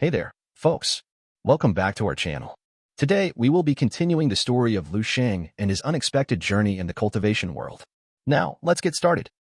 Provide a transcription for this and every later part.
Hey there, folks. Welcome back to our channel. Today, we will be continuing the story of Sheng and his unexpected journey in the cultivation world. Now, let's get started.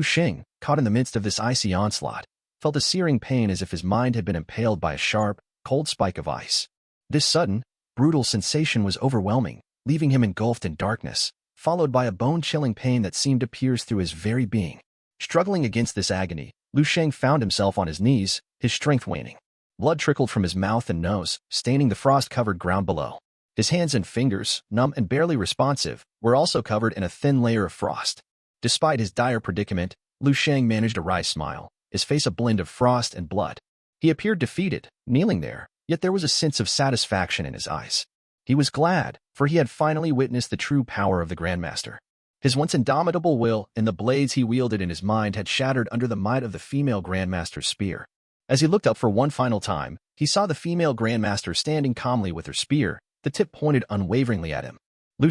Sheng, caught in the midst of this icy onslaught, felt a searing pain as if his mind had been impaled by a sharp, cold spike of ice. This sudden, brutal sensation was overwhelming, leaving him engulfed in darkness, followed by a bone-chilling pain that seemed to pierce through his very being. Struggling against this agony, Sheng found himself on his knees, his strength waning. Blood trickled from his mouth and nose, staining the frost-covered ground below. His hands and fingers, numb and barely responsive, were also covered in a thin layer of frost. Despite his dire predicament, Sheng managed a wry smile, his face a blend of frost and blood. He appeared defeated, kneeling there, yet there was a sense of satisfaction in his eyes. He was glad, for he had finally witnessed the true power of the Grandmaster. His once indomitable will and the blades he wielded in his mind had shattered under the might of the female Grandmaster's spear. As he looked up for one final time, he saw the female Grandmaster standing calmly with her spear, the tip pointed unwaveringly at him.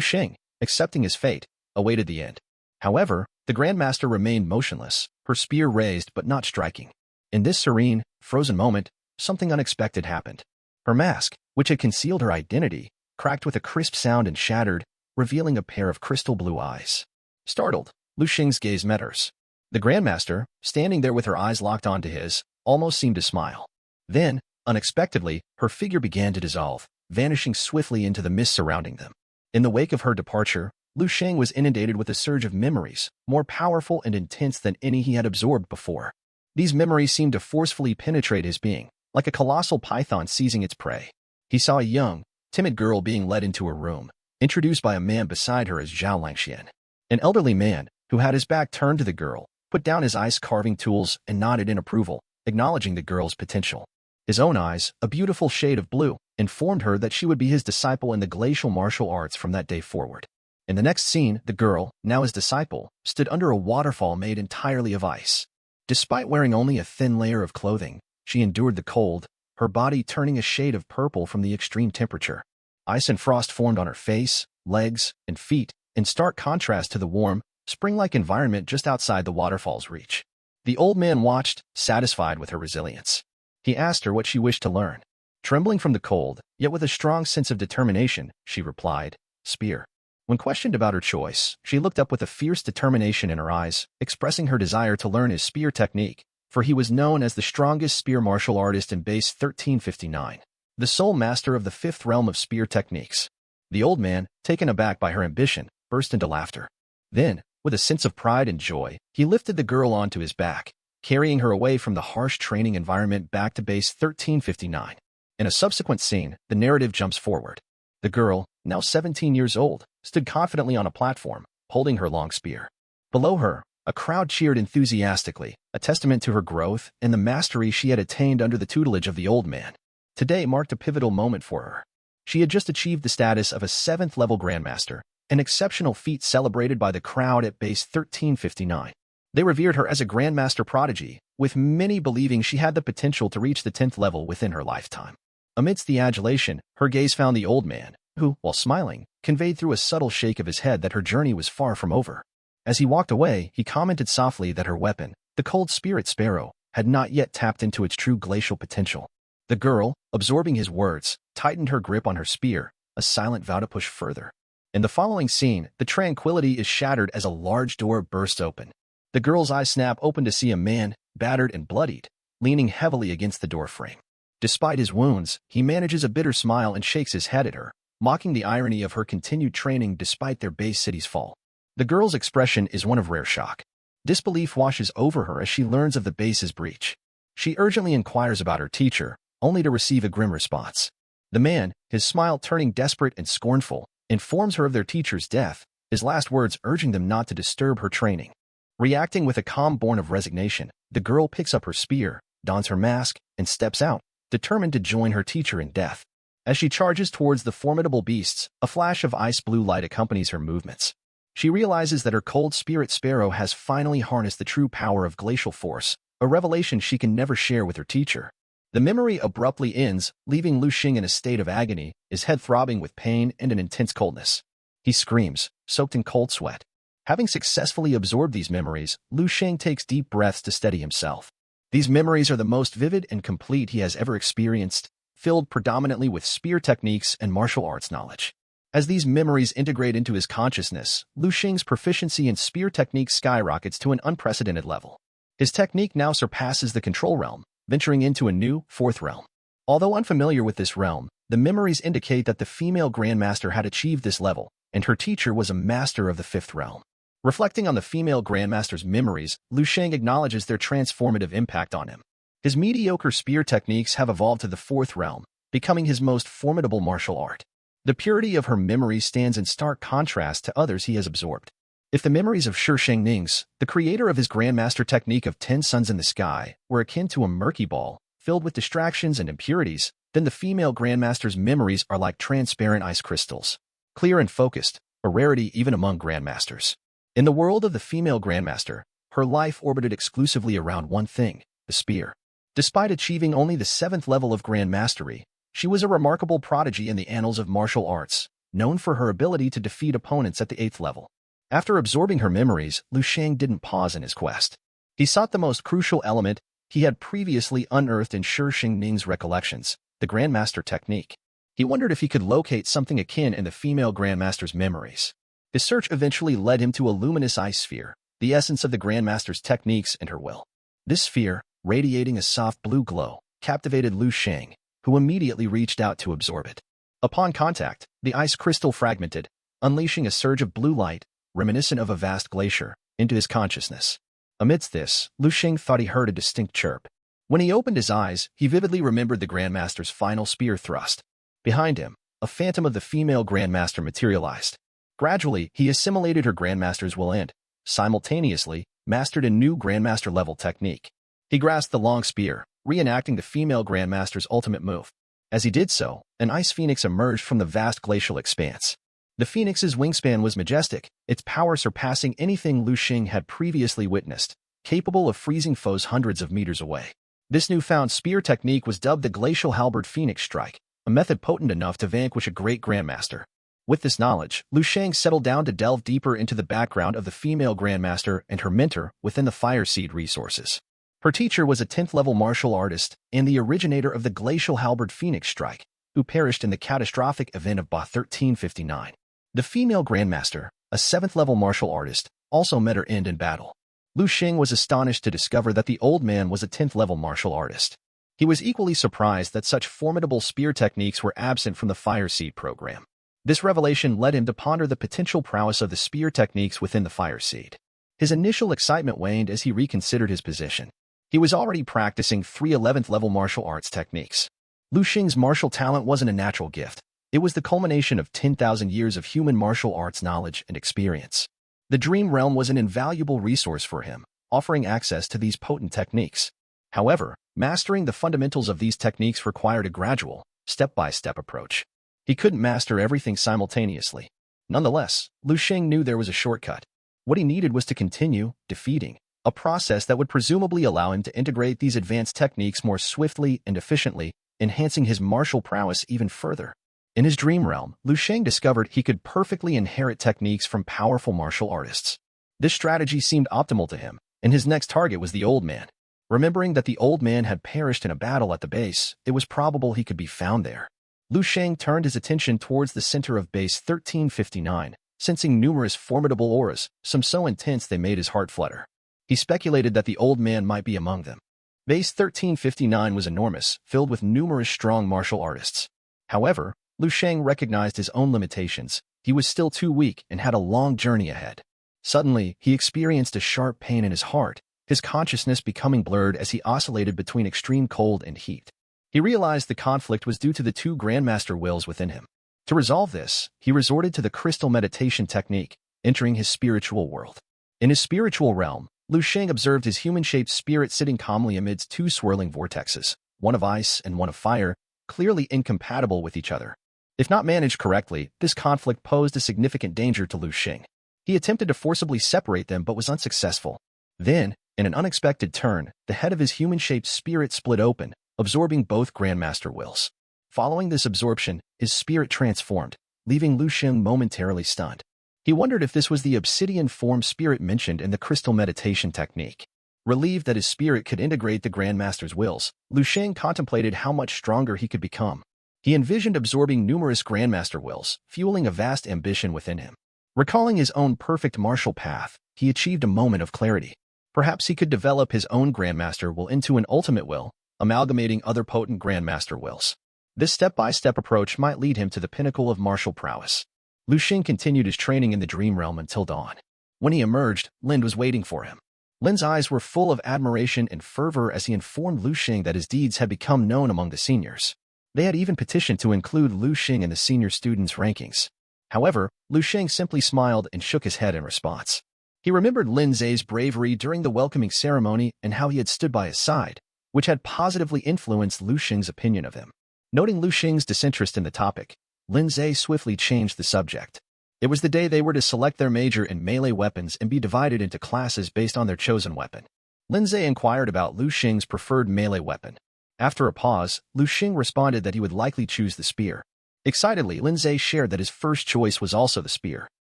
Sheng, accepting his fate, awaited the end. However, the Grandmaster remained motionless, her spear raised but not striking. In this serene, frozen moment, something unexpected happened. Her mask, which had concealed her identity, cracked with a crisp sound and shattered, revealing a pair of crystal blue eyes. Startled, Sheng's gaze met hers. The Grandmaster, standing there with her eyes locked onto his, almost seemed to smile. Then, unexpectedly, her figure began to dissolve, vanishing swiftly into the mist surrounding them. In the wake of her departure, Sheng was inundated with a surge of memories, more powerful and intense than any he had absorbed before. These memories seemed to forcefully penetrate his being, like a colossal python seizing its prey. He saw a young, timid girl being led into a room, introduced by a man beside her as Zhao Langxian. An elderly man, who had his back turned to the girl, put down his ice-carving tools and nodded in approval, acknowledging the girl's potential. His own eyes, a beautiful shade of blue, informed her that she would be his disciple in the glacial martial arts from that day forward. In the next scene, the girl, now his disciple, stood under a waterfall made entirely of ice. Despite wearing only a thin layer of clothing, she endured the cold, her body turning a shade of purple from the extreme temperature. Ice and frost formed on her face, legs, and feet, in stark contrast to the warm, spring-like environment just outside the waterfall's reach. The old man watched, satisfied with her resilience. He asked her what she wished to learn. Trembling from the cold, yet with a strong sense of determination, she replied, "Spear." When questioned about her choice, she looked up with a fierce determination in her eyes, expressing her desire to learn his spear technique, for he was known as the strongest spear martial artist in base 1359, the sole master of the fifth realm of spear techniques. The old man, taken aback by her ambition, burst into laughter. Then, with a sense of pride and joy, he lifted the girl onto his back, carrying her away from the harsh training environment back to base 1359. In a subsequent scene, the narrative jumps forward. The girl, now 17 years old, stood confidently on a platform, holding her long spear. Below her, a crowd cheered enthusiastically, a testament to her growth and the mastery she had attained under the tutelage of the old man. Today marked a pivotal moment for her. She had just achieved the status of a 7th-level Grandmaster, an exceptional feat celebrated by the crowd at base 1359. They revered her as a Grandmaster prodigy, with many believing she had the potential to reach the 10th level within her lifetime. Amidst the adulation, her gaze found the old man, who, while smiling, conveyed through a subtle shake of his head that her journey was far from over. As he walked away, he commented softly that her weapon, the cold spirit sparrow, had not yet tapped into its true glacial potential. The girl, absorbing his words, tightened her grip on her spear, a silent vow to push further. In the following scene, the tranquility is shattered as a large door bursts open. The girl's eyes snap open to see a man, battered and bloodied, leaning heavily against the doorframe. Despite his wounds, he manages a bitter smile and shakes his head at her, mocking the irony of her continued training despite their base city's fall. The girl's expression is one of rare shock. Disbelief washes over her as she learns of the base's breach. She urgently inquires about her teacher, only to receive a grim response. The man, his smile turning desperate and scornful, informs her of their teacher's death, his last words urging them not to disturb her training. Reacting with a calm born of resignation, the girl picks up her spear, dons her mask, and steps out, determined to join her teacher in death. As she charges towards the formidable beasts, a flash of ice-blue light accompanies her movements. She realizes that her cold spirit sparrow has finally harnessed the true power of glacial force, a revelation she can never share with her teacher. The memory abruptly ends, leaving Sheng in a state of agony, his head throbbing with pain and an intense coldness. He screams, soaked in cold sweat. Having successfully absorbed these memories, Sheng takes deep breaths to steady himself. These memories are the most vivid and complete he has ever experienced, filled predominantly with spear techniques and martial arts knowledge. As these memories integrate into his consciousness, Lu Xing's proficiency in spear techniques skyrockets to an unprecedented level. His technique now surpasses the control realm, venturing into a new, fourth realm. Although unfamiliar with this realm, the memories indicate that the female grandmaster had achieved this level, and her teacher was a master of the fifth realm. Reflecting on the female grandmaster's memories, Lu Sheng acknowledges their transformative impact on him. His mediocre spear techniques have evolved to the fourth realm, becoming his most formidable martial art. The purity of her memories stands in stark contrast to others he has absorbed. If the memories of Sheng Ning's, the creator of his grandmaster technique of 10 suns in the sky, were akin to a murky ball, filled with distractions and impurities, then the female grandmaster's memories are like transparent ice crystals, clear and focused, a rarity even among grandmasters. In the world of the female grandmaster, her life orbited exclusively around one thing, the spear. Despite achieving only the 7th level of grandmastery, she was a remarkable prodigy in the annals of martial arts, known for her ability to defeat opponents at the 8th level. After absorbing her memories, Lu Sheng didn't pause in his quest. He sought the most crucial element he had previously unearthed in Sheng Ning's recollections, the grandmaster technique. He wondered if he could locate something akin in the female grandmaster's memories. His search eventually led him to a luminous ice sphere, the essence of the grandmaster's techniques and her will. This sphere, radiating a soft blue glow, captivated Lu Sheng, who immediately reached out to absorb it. Upon contact, the ice crystal fragmented, unleashing a surge of blue light, reminiscent of a vast glacier, into his consciousness. Amidst this, Lu Sheng thought he heard a distinct chirp. When he opened his eyes, he vividly remembered the grandmaster's final spear thrust. Behind him, a phantom of the female grandmaster materialized. Gradually, he assimilated her grandmaster's will and, simultaneously, mastered a new grandmaster-level technique. He grasped the long spear, reenacting the female grandmaster's ultimate move. As he did so, an ice phoenix emerged from the vast glacial expanse. The phoenix's wingspan was majestic, its power surpassing anything Lu Sheng had previously witnessed, capable of freezing foes hundreds of meters away. This newfound spear technique was dubbed the Glacial Halberd Phoenix Strike, a method potent enough to vanquish a great grandmaster. With this knowledge, Lu Sheng settled down to delve deeper into the background of the female grandmaster and her mentor within the Fire Seed resources. Her teacher was a 10th-level martial artist and the originator of the Glacial Halberd Phoenix Strike, who perished in the catastrophic event of Ba 1359. The female grandmaster, a 7th-level martial artist, also met her end in battle. Lu Sheng was astonished to discover that the old man was a 10th-level martial artist. He was equally surprised that such formidable spear techniques were absent from the Fire Seed program. This revelation led him to ponder the potential prowess of the spear techniques within the Fire Seed. His initial excitement waned as he reconsidered his position. He was already practicing 3 11th-level martial arts techniques. Lu Sheng's martial talent wasn't a natural gift. It was the culmination of 10,000 years of human martial arts knowledge and experience. The Dream Realm was an invaluable resource for him, offering access to these potent techniques. However, mastering the fundamentals of these techniques required a gradual, step-by-step approach. He couldn't master everything simultaneously. Nonetheless, Lu Sheng knew there was a shortcut. What he needed was to continue defeating, a process that would presumably allow him to integrate these advanced techniques more swiftly and efficiently, enhancing his martial prowess even further. In his dream realm, Lu Sheng discovered he could perfectly inherit techniques from powerful martial artists. This strategy seemed optimal to him, and his next target was the old man. Remembering that the old man had perished in a battle at the base, it was probable he could be found there. Lu Sheng turned his attention towards the center of base 1359, sensing numerous formidable auras, some so intense they made his heart flutter. He speculated that the old man might be among them. Base 1359 was enormous, filled with numerous strong martial artists. However, Lu Sheng recognized his own limitations. He was still too weak and had a long journey ahead. Suddenly, he experienced a sharp pain in his heart, his consciousness becoming blurred as he oscillated between extreme cold and heat. He realized the conflict was due to the 2 grandmaster wills within him. To resolve this, he resorted to the crystal meditation technique, entering his spiritual world. In his spiritual realm, Lu Sheng observed his human-shaped spirit sitting calmly amidst 2 swirling vortexes, one of ice and one of fire, clearly incompatible with each other. If not managed correctly, this conflict posed a significant danger to Lu Sheng. He attempted to forcibly separate them but was unsuccessful. Then, in an unexpected turn, the head of his human-shaped spirit split open, absorbing both grandmaster wills. Following this absorption, his spirit transformed, leaving Lu Sheng momentarily stunned. He wondered if this was the obsidian form spirit mentioned in the crystal meditation technique. Relieved that his spirit could integrate the Grandmaster's wills, Lu Sheng contemplated how much stronger he could become. He envisioned absorbing numerous Grandmaster wills, fueling a vast ambition within him. Recalling his own perfect martial path, he achieved a moment of clarity. Perhaps he could develop his own Grandmaster will into an ultimate will, amalgamating other potent Grandmaster wills. This step-by-step approach might lead him to the pinnacle of martial prowess. Lu Sheng continued his training in the dream realm until dawn. When he emerged, Lin was waiting for him. Lin's eyes were full of admiration and fervor as he informed Lu Sheng that his deeds had become known among the seniors. They had even petitioned to include Lu Sheng in the senior students' rankings. However, Lu Sheng simply smiled and shook his head in response. He remembered Lin Zhe's bravery during the welcoming ceremony and how he had stood by his side, which had positively influenced Lu Sheng's opinion of him. Noting Lu Sheng's disinterest in the topic, Lin Zhe swiftly changed the subject. It was the day they were to select their major in melee weapons and be divided into classes based on their chosen weapon. Lin Zhe inquired about Lu Sheng's preferred melee weapon. After a pause, Lu Sheng responded that he would likely choose the spear. Excitedly, Lin Zhe shared that his first choice was also the spear.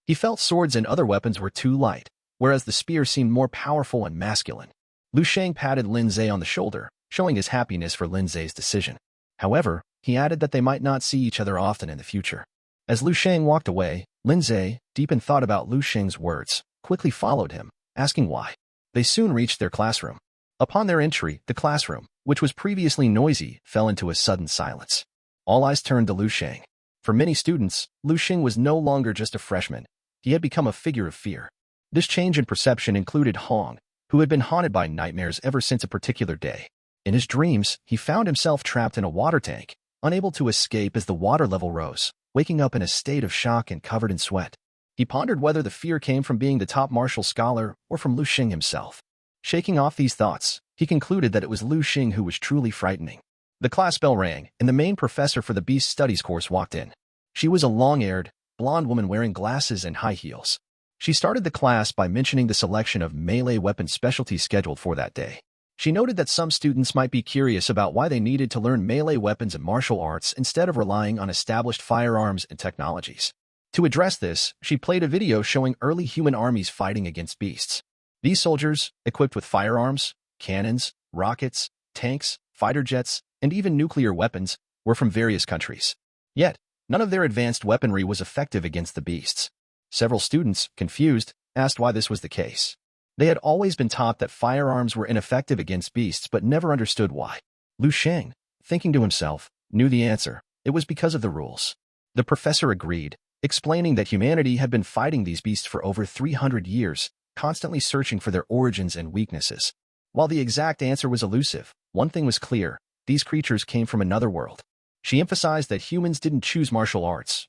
He felt swords and other weapons were too light, whereas the spear seemed more powerful and masculine. Lu Sheng patted Lin Zhe on the shoulder, showing his happiness for Lin Zhe's decision. However, he added that they might not see each other often in the future. As Lu Sheng walked away, Lin Zhe, deep in thought about Lu Sheng's words, quickly followed him, asking why. They soon reached their classroom. Upon their entry, the classroom, which was previously noisy, fell into a sudden silence. All eyes turned to Lu Sheng. For many students, Lu Sheng was no longer just a freshman. He had become a figure of fear. This change in perception included Hong, who had been haunted by nightmares ever since a particular day. In his dreams, he found himself trapped in a water tank, unable to escape as the water level rose, waking up in a state of shock and covered in sweat. He pondered whether the fear came from being the top martial scholar or from Lu Sheng himself. Shaking off these thoughts, he concluded that it was Lu Sheng who was truly frightening. The class bell rang, and the main professor for the Beast Studies course walked in. She was a long-haired, blonde woman wearing glasses and high heels. She started the class by mentioning the selection of melee weapon specialties scheduled for that day. She noted that some students might be curious about why they needed to learn melee weapons and martial arts instead of relying on established firearms and technologies. To address this, she played a video showing early human armies fighting against beasts. These soldiers, equipped with firearms, cannons, rockets, tanks, fighter jets, and even nuclear weapons, were from various countries. Yet, none of their advanced weaponry was effective against the beasts. Several students, confused, asked why this was the case. They had always been taught that firearms were ineffective against beasts but never understood why. Lu Sheng, thinking to himself, knew the answer. It was because of the rules. The professor agreed, explaining that humanity had been fighting these beasts for over 300 years, constantly searching for their origins and weaknesses. While the exact answer was elusive, one thing was clear: these creatures came from another world. She emphasized that humans didn't choose martial arts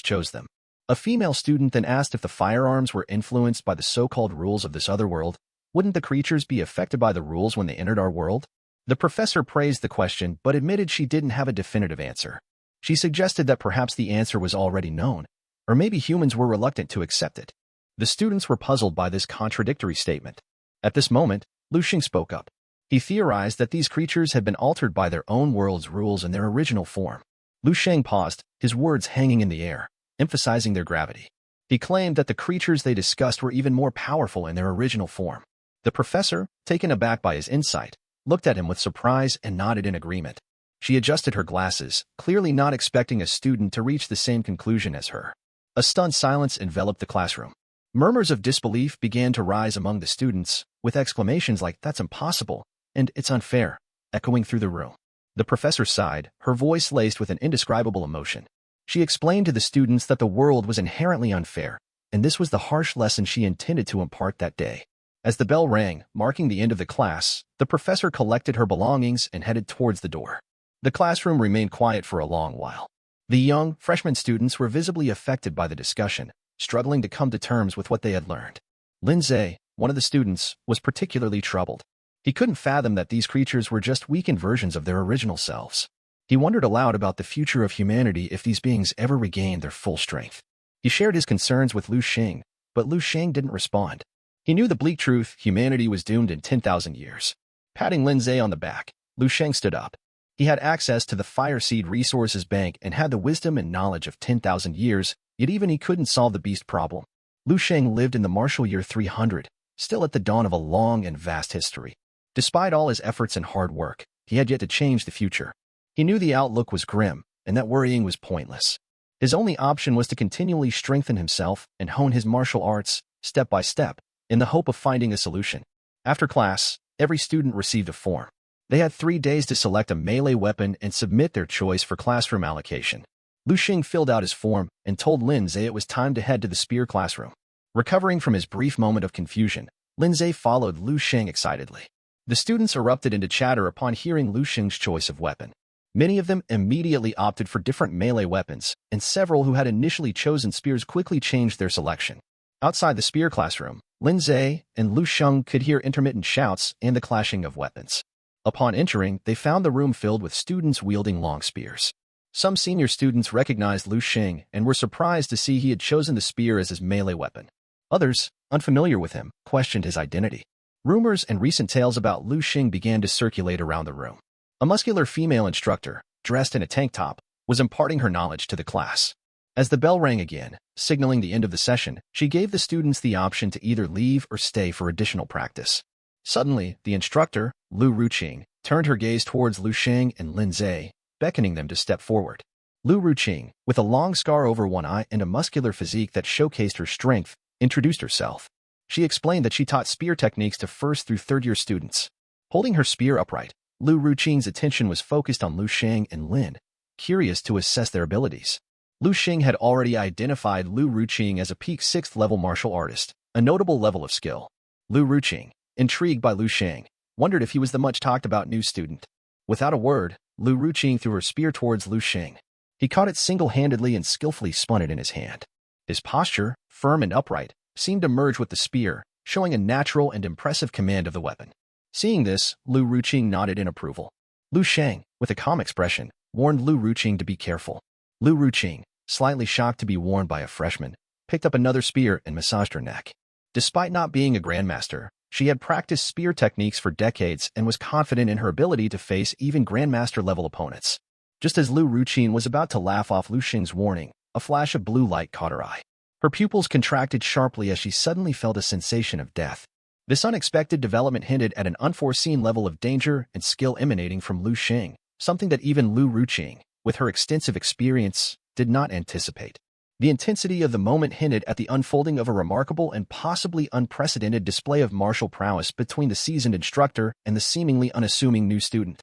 chose them. A female student then asked if the firearms were influenced by the so-called rules of this other world. Wouldn't the creatures be affected by the rules when they entered our world? The professor praised the question but admitted she didn't have a definitive answer. She suggested that perhaps the answer was already known, or maybe humans were reluctant to accept it. The students were puzzled by this contradictory statement. At this moment, Lu Sheng spoke up. He theorized that these creatures had been altered by their own world's rules in their original form. Lu Sheng paused, his words hanging in the air, emphasizing their gravity. He claimed that the creatures they discussed were even more powerful in their original form. The professor, taken aback by his insight, looked at him with surprise and nodded in agreement. She adjusted her glasses, clearly not expecting a student to reach the same conclusion as her. A stunned silence enveloped the classroom. Murmurs of disbelief began to rise among the students, with exclamations like, "That's impossible," and "It's unfair," echoing through the room. The professor sighed, her voice laced with an indescribable emotion. She explained to the students that the world was inherently unfair, and this was the harsh lesson she intended to impart that day. As the bell rang, marking the end of the class, the professor collected her belongings and headed towards the door. The classroom remained quiet for a long while. The young, freshman students were visibly affected by the discussion, struggling to come to terms with what they had learned. Lin Zhe, one of the students, was particularly troubled. He couldn't fathom that these creatures were just weakened versions of their original selves. He wondered aloud about the future of humanity if these beings ever regained their full strength. He shared his concerns with Lu Sheng, but Lu Sheng didn't respond. He knew the bleak truth: humanity was doomed in 10,000 years. Patting Lin Zhe on the back, Lu Sheng stood up. He had access to the Fire Seed Resources Bank and had the wisdom and knowledge of 10,000 years, yet even he couldn't solve the beast problem. Lu Sheng lived in the martial year 300, still at the dawn of a long and vast history. Despite all his efforts and hard work, he had yet to change the future. He knew the outlook was grim, and that worrying was pointless. His only option was to continually strengthen himself and hone his martial arts, step by step, in the hope of finding a solution. After class, every student received a form. They had 3 days to select a melee weapon and submit their choice for classroom allocation. Lu Sheng filled out his form and told Lindsay it was time to head to the spear classroom. Recovering from his brief moment of confusion, Lindsay followed Lu Sheng excitedly. The students erupted into chatter upon hearing Lu Sheng's choice of weapon. Many of them immediately opted for different melee weapons, and several who had initially chosen spears quickly changed their selection. Outside the spear classroom, Lindsay and Lu Sheng could hear intermittent shouts and the clashing of weapons. Upon entering, they found the room filled with students wielding long spears. Some senior students recognized Lu Sheng and were surprised to see he had chosen the spear as his melee weapon. Others, unfamiliar with him, questioned his identity. Rumors and recent tales about Lu Sheng began to circulate around the room. A muscular female instructor, dressed in a tank top, was imparting her knowledge to the class. As the bell rang again, signaling the end of the session, she gave the students the option to either leave or stay for additional practice. Suddenly, the instructor, Lu Ruqing, turned her gaze towards Lu Sheng and Lindsay, beckoning them to step forward. Lu Ruqing, with a long scar over one eye and a muscular physique that showcased her strength, introduced herself. She explained that she taught spear techniques to first through third-year students. Holding her spear upright, Lu Ruqing's attention was focused on Lu Sheng and Lin, curious to assess their abilities. Lu Sheng had already identified Lu Ruqing as a peak 6th-level martial artist, a notable level of skill. Lu Ruqing, intrigued by Lu Sheng, wondered if he was the much-talked-about new student. Without a word, Lu Ruqing threw her spear towards Lu Sheng. He caught it single-handedly and skillfully spun it in his hand. His posture, firm and upright, seemed to merge with the spear, showing a natural and impressive command of the weapon. Seeing this, Lu Ruqing nodded in approval. Lu Sheng, with a calm expression, warned Lu Ruqing to be careful. Lu Ruqing, slightly shocked to be warned by a freshman, picked up another spear and massaged her neck. Despite not being a grandmaster, she had practiced spear techniques for decades and was confident in her ability to face even grandmaster-level opponents. Just as Lu Ruqing was about to laugh off Lu Sheng's warning, a flash of blue light caught her eye. Her pupils contracted sharply as she suddenly felt a sensation of death. This unexpected development hinted at an unforeseen level of danger and skill emanating from Lu Sheng, something that even Lu Ruqing, with her extensive experience, did not anticipate. The intensity of the moment hinted at the unfolding of a remarkable and possibly unprecedented display of martial prowess between the seasoned instructor and the seemingly unassuming new student.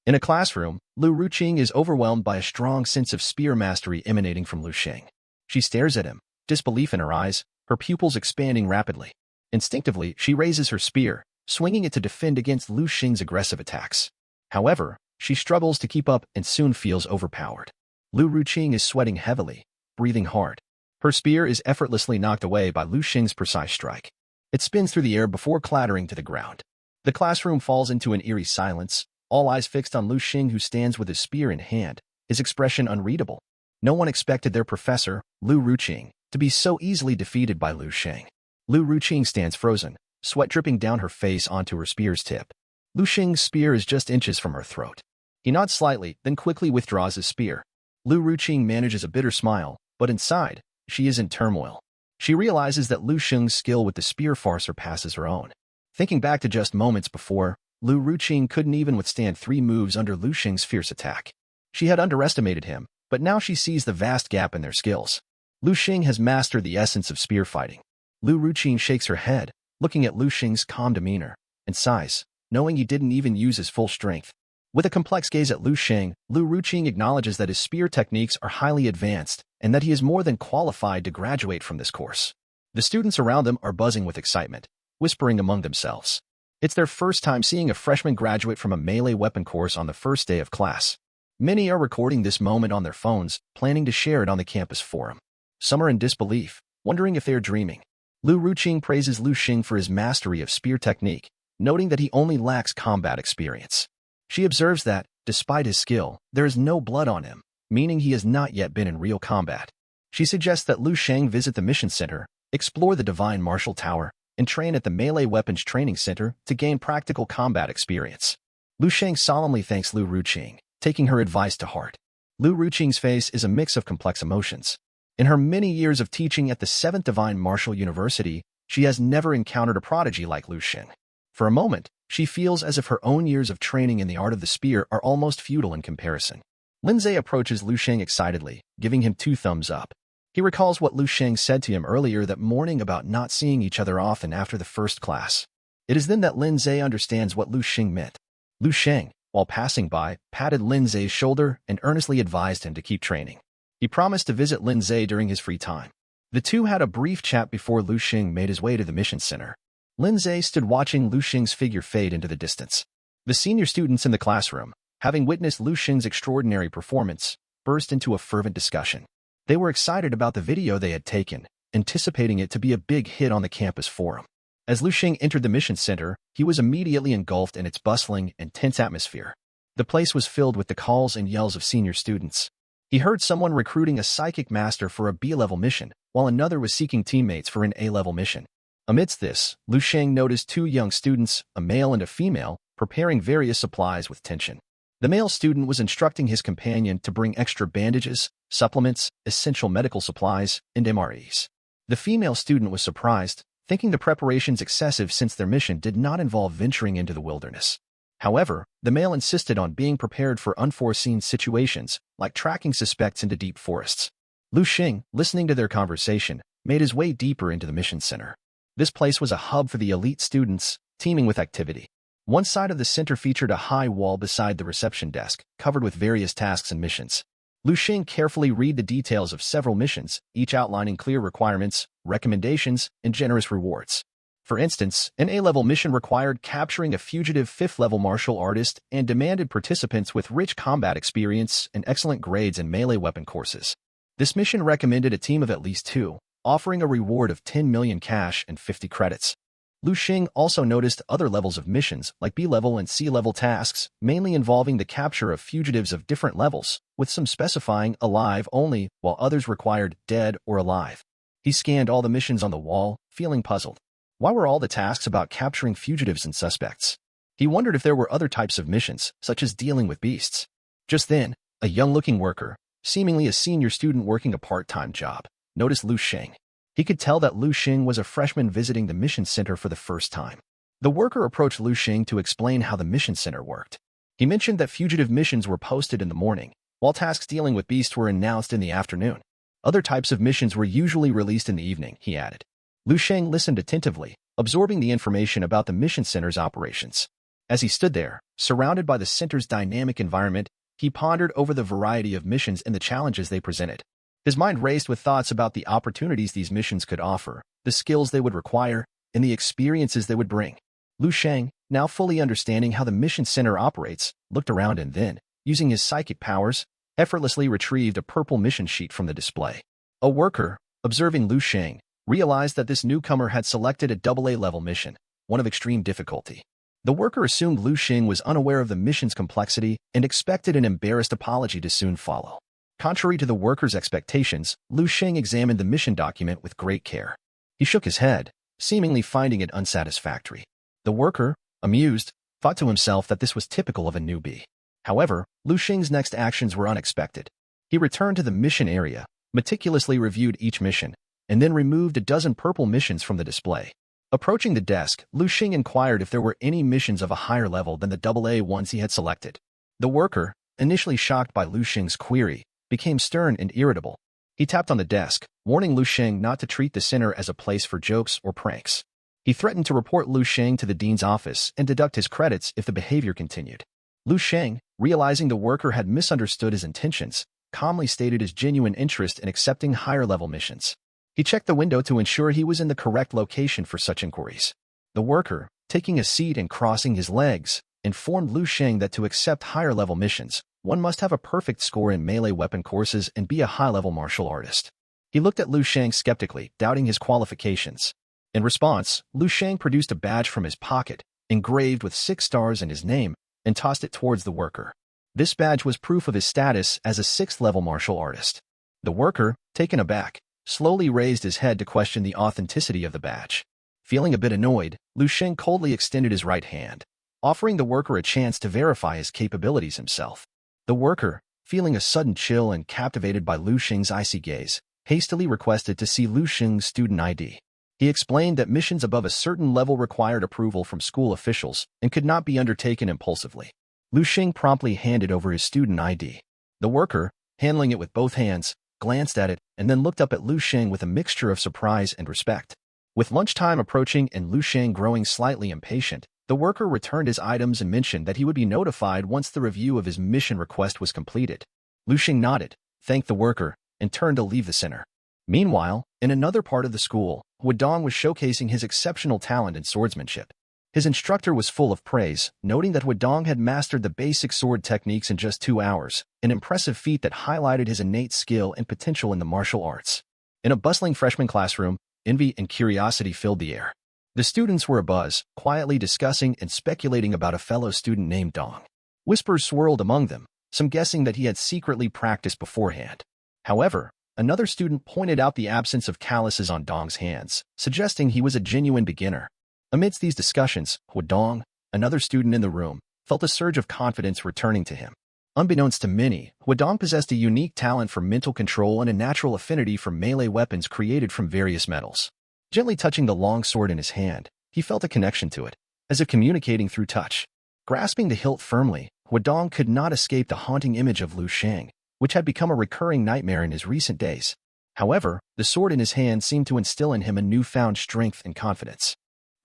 In a classroom, Lu Ruqing is overwhelmed by a strong sense of spear mastery emanating from Lu Sheng. She stares at him, disbelief in her eyes, her pupils expanding rapidly. Instinctively, she raises her spear, swinging it to defend against Lu Sheng's aggressive attacks. However, she struggles to keep up and soon feels overpowered. Lu Ruqing is sweating heavily, breathing hard. Her spear is effortlessly knocked away by Lu Sheng's precise strike. It spins through the air before clattering to the ground. The classroom falls into an eerie silence, all eyes fixed on Lu Sheng, who stands with his spear in hand, his expression unreadable. No one expected their professor, Lu Ruqing, to be so easily defeated by Lu Sheng. Lu Ruqing stands frozen, sweat dripping down her face onto her spear's tip. Lu Sheng's spear is just inches from her throat. He nods slightly, then quickly withdraws his spear. Lu Ruqing manages a bitter smile, but inside, she is in turmoil. She realizes that Lu Sheng's skill with the spear far surpasses her own. Thinking back to just moments before, Lu Ruqing couldn't even withstand 3 moves under Lu Sheng's fierce attack. She had underestimated him, but now she sees the vast gap in their skills. Lu Sheng has mastered the essence of spear fighting. Lu Ruqing shakes her head, looking at Lu Sheng's calm demeanor, and sighs, knowing he didn't even use his full strength. With a complex gaze at Lu Sheng, Lu Ruqing acknowledges that his spear techniques are highly advanced and that he is more than qualified to graduate from this course. The students around them are buzzing with excitement, whispering among themselves. It's their first time seeing a freshman graduate from a melee weapon course on the first day of class. Many are recording this moment on their phones, planning to share it on the campus forum. Some are in disbelief, wondering if they are dreaming. Lu Ruqing praises Lu Sheng for his mastery of spear technique, noting that he only lacks combat experience. She observes that, despite his skill, there is no blood on him, meaning he has not yet been in real combat. She suggests that Lu Sheng visit the mission center, explore the Divine Martial Tower, and train at the Melee Weapons Training Center to gain practical combat experience. Lu Sheng solemnly thanks Lu Ruqing, taking her advice to heart. Lu Ruqing's face is a mix of complex emotions. In her many years of teaching at the 7th Divine Martial University, She has never encountered a prodigy like Lu Sheng. For a moment, she feels as if her own years of training in the art of the spear are almost futile in comparison. Lindsay approaches Lu Sheng excitedly, giving him 2 thumbs up. He recalls what Lu Sheng said to him earlier that morning about not seeing each other often after the first class. It is then that Lindsay understands what Lu Sheng meant. Lu Sheng, while passing by, patted Lindsay's shoulder and earnestly advised him to keep training. He promised to visit Lindsay during his free time. The two had a brief chat before Lu Sheng made his way to the mission center. Lindsay stood watching Lu Sheng's figure fade into the distance. The senior students in the classroom, having witnessed Lu Sheng's extraordinary performance, burst into a fervent discussion. They were excited about the video they had taken, anticipating it to be a big hit on the campus forum. As Lu Sheng entered the mission center, he was immediately engulfed in its bustling and tense atmosphere. The place was filled with the calls and yells of senior students. He heard someone recruiting a psychic master for a B-level mission, while another was seeking teammates for an A-level mission. Amidst this, Lu Sheng noticed 2 young students, a male and a female, preparing various supplies with tension. The male student was instructing his companion to bring extra bandages, supplements, essential medical supplies, and MREs. The female student was surprised, thinking the preparations excessive since their mission did not involve venturing into the wilderness. However, the male insisted on being prepared for unforeseen situations, like tracking suspects into deep forests. Lu Sheng, listening to their conversation, made his way deeper into the mission center. This place was a hub for the elite students, teeming with activity. One side of the center featured a high wall beside the reception desk, covered with various tasks and missions. Lu Sheng carefully read the details of several missions, each outlining clear requirements, recommendations, and generous rewards. For instance, an A-level mission required capturing a fugitive 5th-level martial artist and demanded participants with rich combat experience and excellent grades in melee weapon courses. This mission recommended a team of at least 2, offering a reward of 10 million cash and 50 credits. Lu Sheng also noticed other levels of missions, like B-level and C-level tasks, mainly involving the capture of fugitives of different levels, with some specifying alive only, while others required dead or alive. He scanned all the missions on the wall, feeling puzzled. Why were all the tasks about capturing fugitives and suspects? He wondered if there were other types of missions, such as dealing with beasts. Just then, a young-looking worker, seemingly a senior student working a part-time job, noticed Lu Sheng. He could tell that Lu Sheng was a freshman visiting the mission center for the first time. The worker approached Lu Sheng to explain how the mission center worked. He mentioned that fugitive missions were posted in the morning, while tasks dealing with beasts were announced in the afternoon. Other types of missions were usually released in the evening, he added. Lu Sheng listened attentively, absorbing the information about the mission center's operations. As he stood there, surrounded by the center's dynamic environment, he pondered over the variety of missions and the challenges they presented. His mind raced with thoughts about the opportunities these missions could offer, the skills they would require, and the experiences they would bring. Lu Sheng, now fully understanding how the mission center operates, looked around and then, using his psychic powers, effortlessly retrieved a purple mission sheet from the display. A worker, observing Lu Sheng, realized that this newcomer had selected a AA-level mission, one of extreme difficulty. The worker assumed Lu Sheng was unaware of the mission's complexity and expected an embarrassed apology to soon follow. Contrary to the worker's expectations, Lu Sheng examined the mission document with great care. He shook his head, seemingly finding it unsatisfactory. The worker, amused, thought to himself that this was typical of a newbie. However, Lu Sheng's next actions were unexpected. He returned to the mission area, meticulously reviewed each mission, and then removed a dozen purple missions from the display. Approaching the desk, Lu Sheng inquired if there were any missions of a higher level than the AA ones he had selected. The worker, initially shocked by Lu Sheng's query, became stern and irritable. He tapped on the desk, warning Lu Sheng not to treat the center as a place for jokes or pranks. He threatened to report Lu Sheng to the dean's office and deduct his credits if the behavior continued. Lu Sheng, realizing the worker had misunderstood his intentions, calmly stated his genuine interest in accepting higher-level missions. He checked the window to ensure he was in the correct location for such inquiries. The worker, taking a seat and crossing his legs, informed Lu Sheng that to accept higher-level missions, one must have a perfect score in melee weapon courses and be a high-level martial artist. He looked at Lu Sheng skeptically, doubting his qualifications. In response, Lu Sheng produced a badge from his pocket, engraved with 6 stars and his name, and tossed it towards the worker. This badge was proof of his status as a 6th-level martial artist. The worker, taken aback, slowly raised his head to question the authenticity of the badge. Feeling a bit annoyed, Lu Sheng coldly extended his right hand, offering the worker a chance to verify his capabilities himself. The worker, feeling a sudden chill and captivated by Lu Sheng's icy gaze, hastily requested to see Lu Sheng's student ID. He explained that missions above a certain level required approval from school officials and could not be undertaken impulsively. Lu Xing promptly handed over his student ID. The worker, handling it with both hands, glanced at it and then looked up at Lu Xing with a mixture of surprise and respect. With lunchtime approaching and Lu Xing growing slightly impatient, the worker returned his items and mentioned that he would be notified once the review of his mission request was completed. Lu Xing nodded, thanked the worker, and turned to leave the center. Meanwhile, in another part of the school, Huadong was showcasing his exceptional talent in swordsmanship. His instructor was full of praise, noting that Huadong had mastered the basic sword techniques in just 2 hours, an impressive feat that highlighted his innate skill and potential in the martial arts. In a bustling freshman classroom, envy and curiosity filled the air. The students were abuzz, quietly discussing and speculating about a fellow student named Dong. Whispers swirled among them, some guessing that he had secretly practiced beforehand. However, another student pointed out the absence of calluses on Dong's hands, suggesting he was a genuine beginner. Amidst these discussions, Huadong, another student in the room, felt a surge of confidence returning to him. Unbeknownst to many, Huadong possessed a unique talent for mental control and a natural affinity for melee weapons created from various metals. Gently touching the long sword in his hand, he felt a connection to it, as if communicating through touch. Grasping the hilt firmly, Huadong could not escape the haunting image of Lu Xing, which had become a recurring nightmare in his recent days. However, the sword in his hand seemed to instill in him a newfound strength and confidence.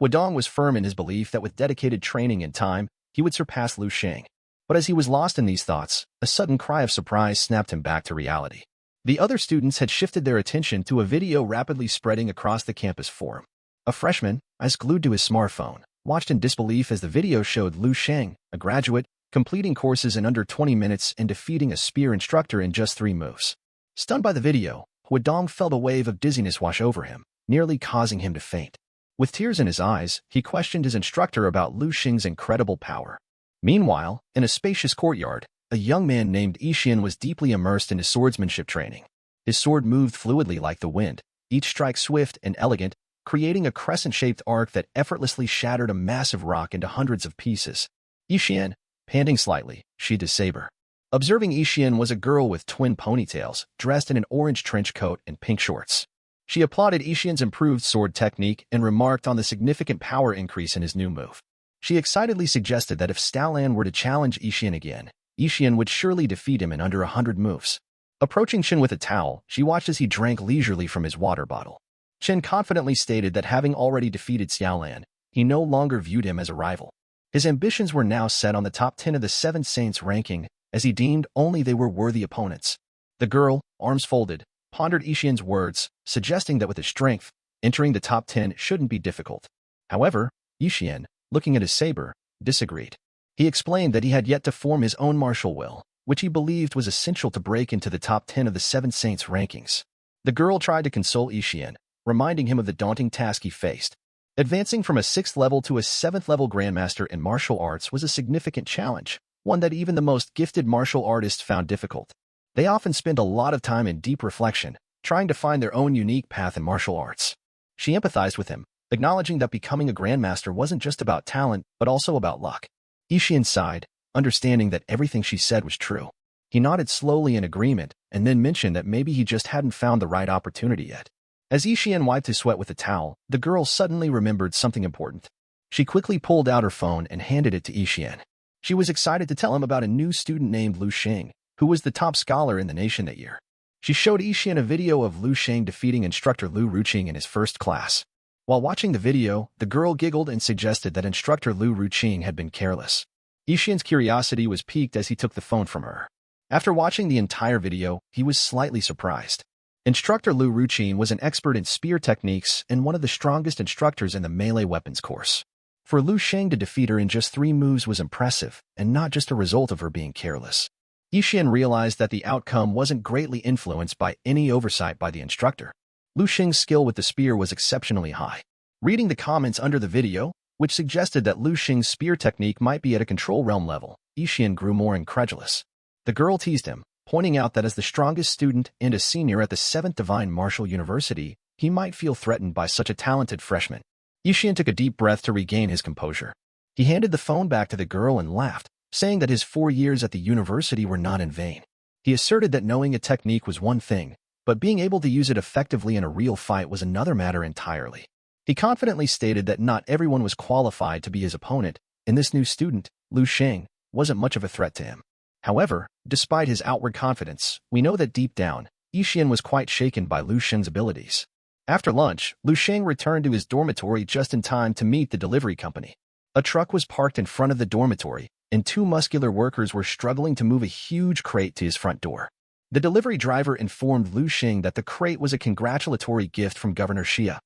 Huadong was firm in his belief that with dedicated training and time, he would surpass Lu Xing. But as he was lost in these thoughts, a sudden cry of surprise snapped him back to reality. The other students had shifted their attention to a video rapidly spreading across the campus forum. A freshman, eyes glued to his smartphone, watched in disbelief as the video showed Lu Xing, a graduate, completing courses in under 20 minutes and defeating a spear instructor in just 3 moves. Stunned by the video, Huadong felt a wave of dizziness wash over him, nearly causing him to faint. With tears in his eyes, he questioned his instructor about Lu Xing's incredible power. Meanwhile, in a spacious courtyard, a young man named Yixian was deeply immersed in his swordsmanship training. His sword moved fluidly like the wind, each strike swift and elegant, creating a crescent-shaped arc that effortlessly shattered a massive rock into hundreds of pieces. Yixian, panting slightly, sheathed his saber. Observing Yixian was a girl with twin ponytails, dressed in an orange trench coat and pink shorts. She applauded Yixian's improved sword technique and remarked on the significant power increase in his new move. She excitedly suggested that if Stalan were to challenge Yixian again, Yixian would surely defeat him in under 100 moves. Approaching Chen with a towel, she watched as he drank leisurely from his water bottle. Chen confidently stated that having already defeated Xiaolan, he no longer viewed him as a rival. His ambitions were now set on the top 10 of the 7 Saints ranking, as he deemed only they were worthy opponents. The girl, arms folded, pondered Yixian's words, suggesting that with his strength, entering the top 10 shouldn't be difficult. However, Yixian, looking at his saber, disagreed. He explained that he had yet to form his own martial will, which he believed was essential to break into the top 10 of the 7 Saints rankings. The girl tried to console Yixian, reminding him of the daunting task he faced. Advancing from a 6th level to a 7th level grandmaster in martial arts was a significant challenge, one that even the most gifted martial artists found difficult. They often spend a lot of time in deep reflection, trying to find their own unique path in martial arts. She empathized with him, acknowledging that becoming a grandmaster wasn't just about talent, but also about luck. Yixian sighed, understanding that everything she said was true. He nodded slowly in agreement, and then mentioned that maybe he just hadn't found the right opportunity yet. As Yixian wiped his sweat with a towel, the girl suddenly remembered something important. She quickly pulled out her phone and handed it to Yixian. She was excited to tell him about a new student named Lu Xing, who was the top scholar in the nation that year. She showed Yixian a video of Lu Xing defeating instructor Lu Ruqing in his first class. While watching the video, the girl giggled and suggested that instructor Lu Ruqing had been careless. Yixian's curiosity was piqued as he took the phone from her. After watching the entire video, he was slightly surprised. Instructor Lu Ruqing was an expert in spear techniques and one of the strongest instructors in the melee weapons course. For Lu Xing to defeat her in just 3 moves was impressive, and not just a result of her being careless. Yixian realized that the outcome wasn't greatly influenced by any oversight by the instructor. Lu Xing's skill with the spear was exceptionally high. Reading the comments under the video, which suggested that Lu Xing's spear technique might be at a control realm level, Yixian grew more incredulous. The girl teased him, pointing out that as the strongest student and a senior at the 7th Divine Martial University, he might feel threatened by such a talented freshman. Yixian took a deep breath to regain his composure. He handed the phone back to the girl and laughed, saying that his 4 years at the university were not in vain. He asserted that knowing a technique was one thing, but being able to use it effectively in a real fight was another matter entirely. He confidently stated that not everyone was qualified to be his opponent, and this new student, Sheng, wasn't much of a threat to him. However, despite his outward confidence, we know that deep down, Yixian was quite shaken by Sheng's abilities. After lunch, Sheng returned to his dormitory just in time to meet the delivery company. A truck was parked in front of the dormitory, and two muscular workers were struggling to move a huge crate to his front door. The delivery driver informed Sheng that the crate was a congratulatory gift from Governor Xia.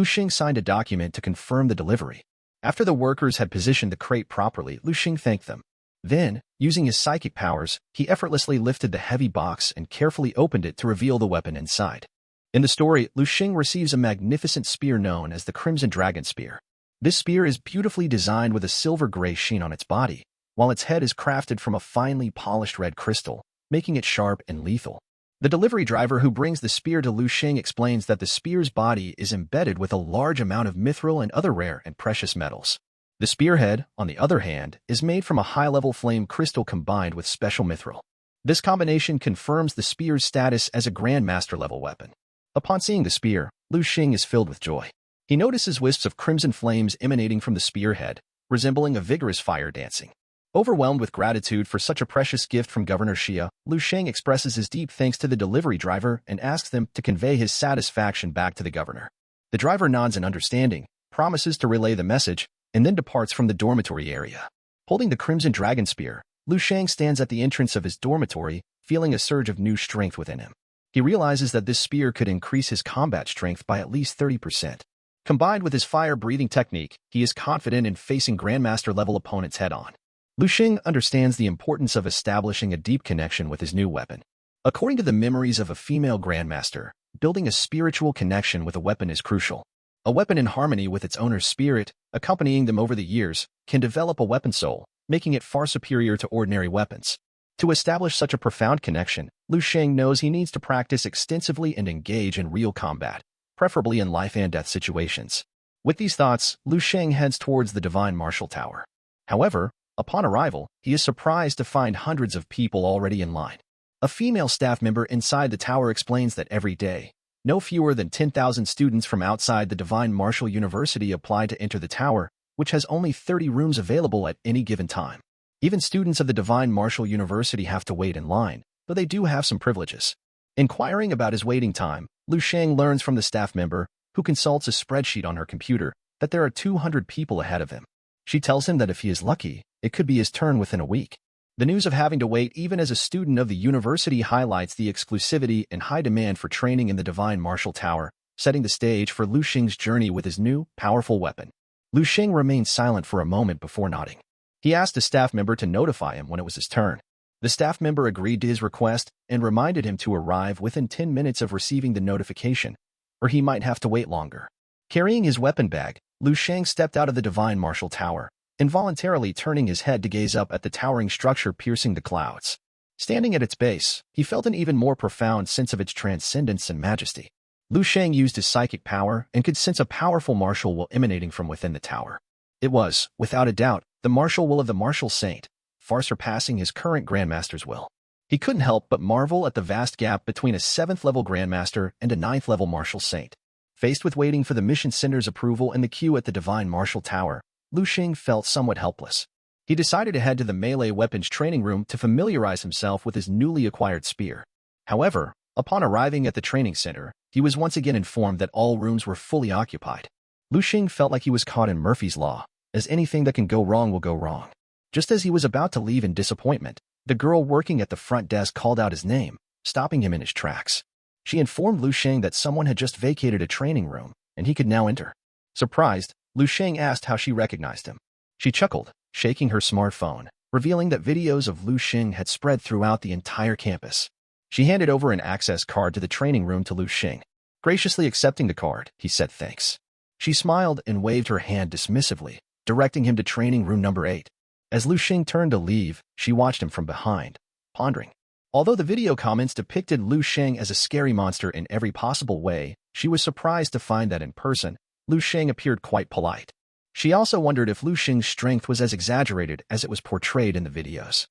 Sheng signed a document to confirm the delivery. After the workers had positioned the crate properly, Sheng thanked them. Then, using his psychic powers, he effortlessly lifted the heavy box and carefully opened it to reveal the weapon inside. In the story, Sheng receives a magnificent spear known as the Crimson Dragon Spear. This spear is beautifully designed with a silver-gray sheen on its body, while its head is crafted from a finely polished red crystal, making it sharp and lethal. The delivery driver who brings the spear to Sheng explains that the spear's body is embedded with a large amount of mithril and other rare and precious metals. The spearhead, on the other hand, is made from a high-level flame crystal combined with special mithril. This combination confirms the spear's status as a Grandmaster-level weapon. Upon seeing the spear, Sheng is filled with joy. He notices wisps of crimson flames emanating from the spearhead, resembling a vigorous fire dancing. Overwhelmed with gratitude for such a precious gift from Governor Xia, Sheng expresses his deep thanks to the delivery driver and asks them to convey his satisfaction back to the governor. The driver nods in understanding, promises to relay the message, and then departs from the dormitory area. Holding the Crimson Dragon Spear, Sheng stands at the entrance of his dormitory, feeling a surge of new strength within him. He realizes that this spear could increase his combat strength by at least 30%. Combined with his fire-breathing technique, he is confident in facing Grandmaster-level opponents head-on. Sheng understands the importance of establishing a deep connection with his new weapon. According to the memories of a female Grandmaster, building a spiritual connection with a weapon is crucial. A weapon in harmony with its owner's spirit, accompanying them over the years, can develop a weapon soul, making it far superior to ordinary weapons. To establish such a profound connection, Sheng knows he needs to practice extensively and engage in real combat, preferably in life-and-death situations. With these thoughts, Sheng heads towards the Divine Martial Tower. However, upon arrival, he is surprised to find hundreds of people already in line. A female staff member inside the tower explains that every day, no fewer than 10,000 students from outside the Divine Martial University apply to enter the tower, which has only 30 rooms available at any given time. Even students of the Divine Martial University have to wait in line, though they do have some privileges. Inquiring about his waiting time, Sheng learns from the staff member, who consults a spreadsheet on her computer, that there are 200 people ahead of him. She tells him that if he is lucky, it could be his turn within a week. The news of having to wait even as a student of the university highlights the exclusivity and high demand for training in the Divine Martial Tower, setting the stage for Sheng's journey with his new, powerful weapon. Sheng remained silent for a moment before nodding. He asked a staff member to notify him when it was his turn. The staff member agreed to his request and reminded him to arrive within 10 minutes of receiving the notification, or he might have to wait longer. Carrying his weapon bag, Sheng stepped out of the Divine Martial Tower, involuntarily turning his head to gaze up at the towering structure piercing the clouds. Standing at its base, he felt an even more profound sense of its transcendence and majesty. Sheng used his psychic power and could sense a powerful martial will emanating from within the tower. It was, without a doubt, the martial will of the Martial Saint, far surpassing his current Grandmaster's will. He couldn't help but marvel at the vast gap between a 7th-level Grandmaster and a 9th-level Martial Saint. Faced with waiting for the mission center's approval in the queue at the Divine Martial Tower, Sheng felt somewhat helpless. He decided to head to the melee weapons training room to familiarize himself with his newly acquired spear. However, upon arriving at the training center, he was once again informed that all rooms were fully occupied. Sheng felt like he was caught in Murphy's Law, as anything that can go wrong will go wrong. Just as he was about to leave in disappointment, the girl working at the front desk called out his name, stopping him in his tracks. She informed Sheng that someone had just vacated a training room, and he could now enter. Surprised, Sheng asked how she recognized him. She chuckled, shaking her smartphone, revealing that videos of Sheng had spread throughout the entire campus. She handed over an access card to the training room to Sheng. Graciously accepting the card, he said thanks. She smiled and waved her hand dismissively, directing him to training room number 8. As Sheng turned to leave, she watched him from behind, pondering. Although the video comments depicted Sheng as a scary monster in every possible way, she was surprised to find that in person, Sheng appeared quite polite. She also wondered if Sheng's strength was as exaggerated as it was portrayed in the videos.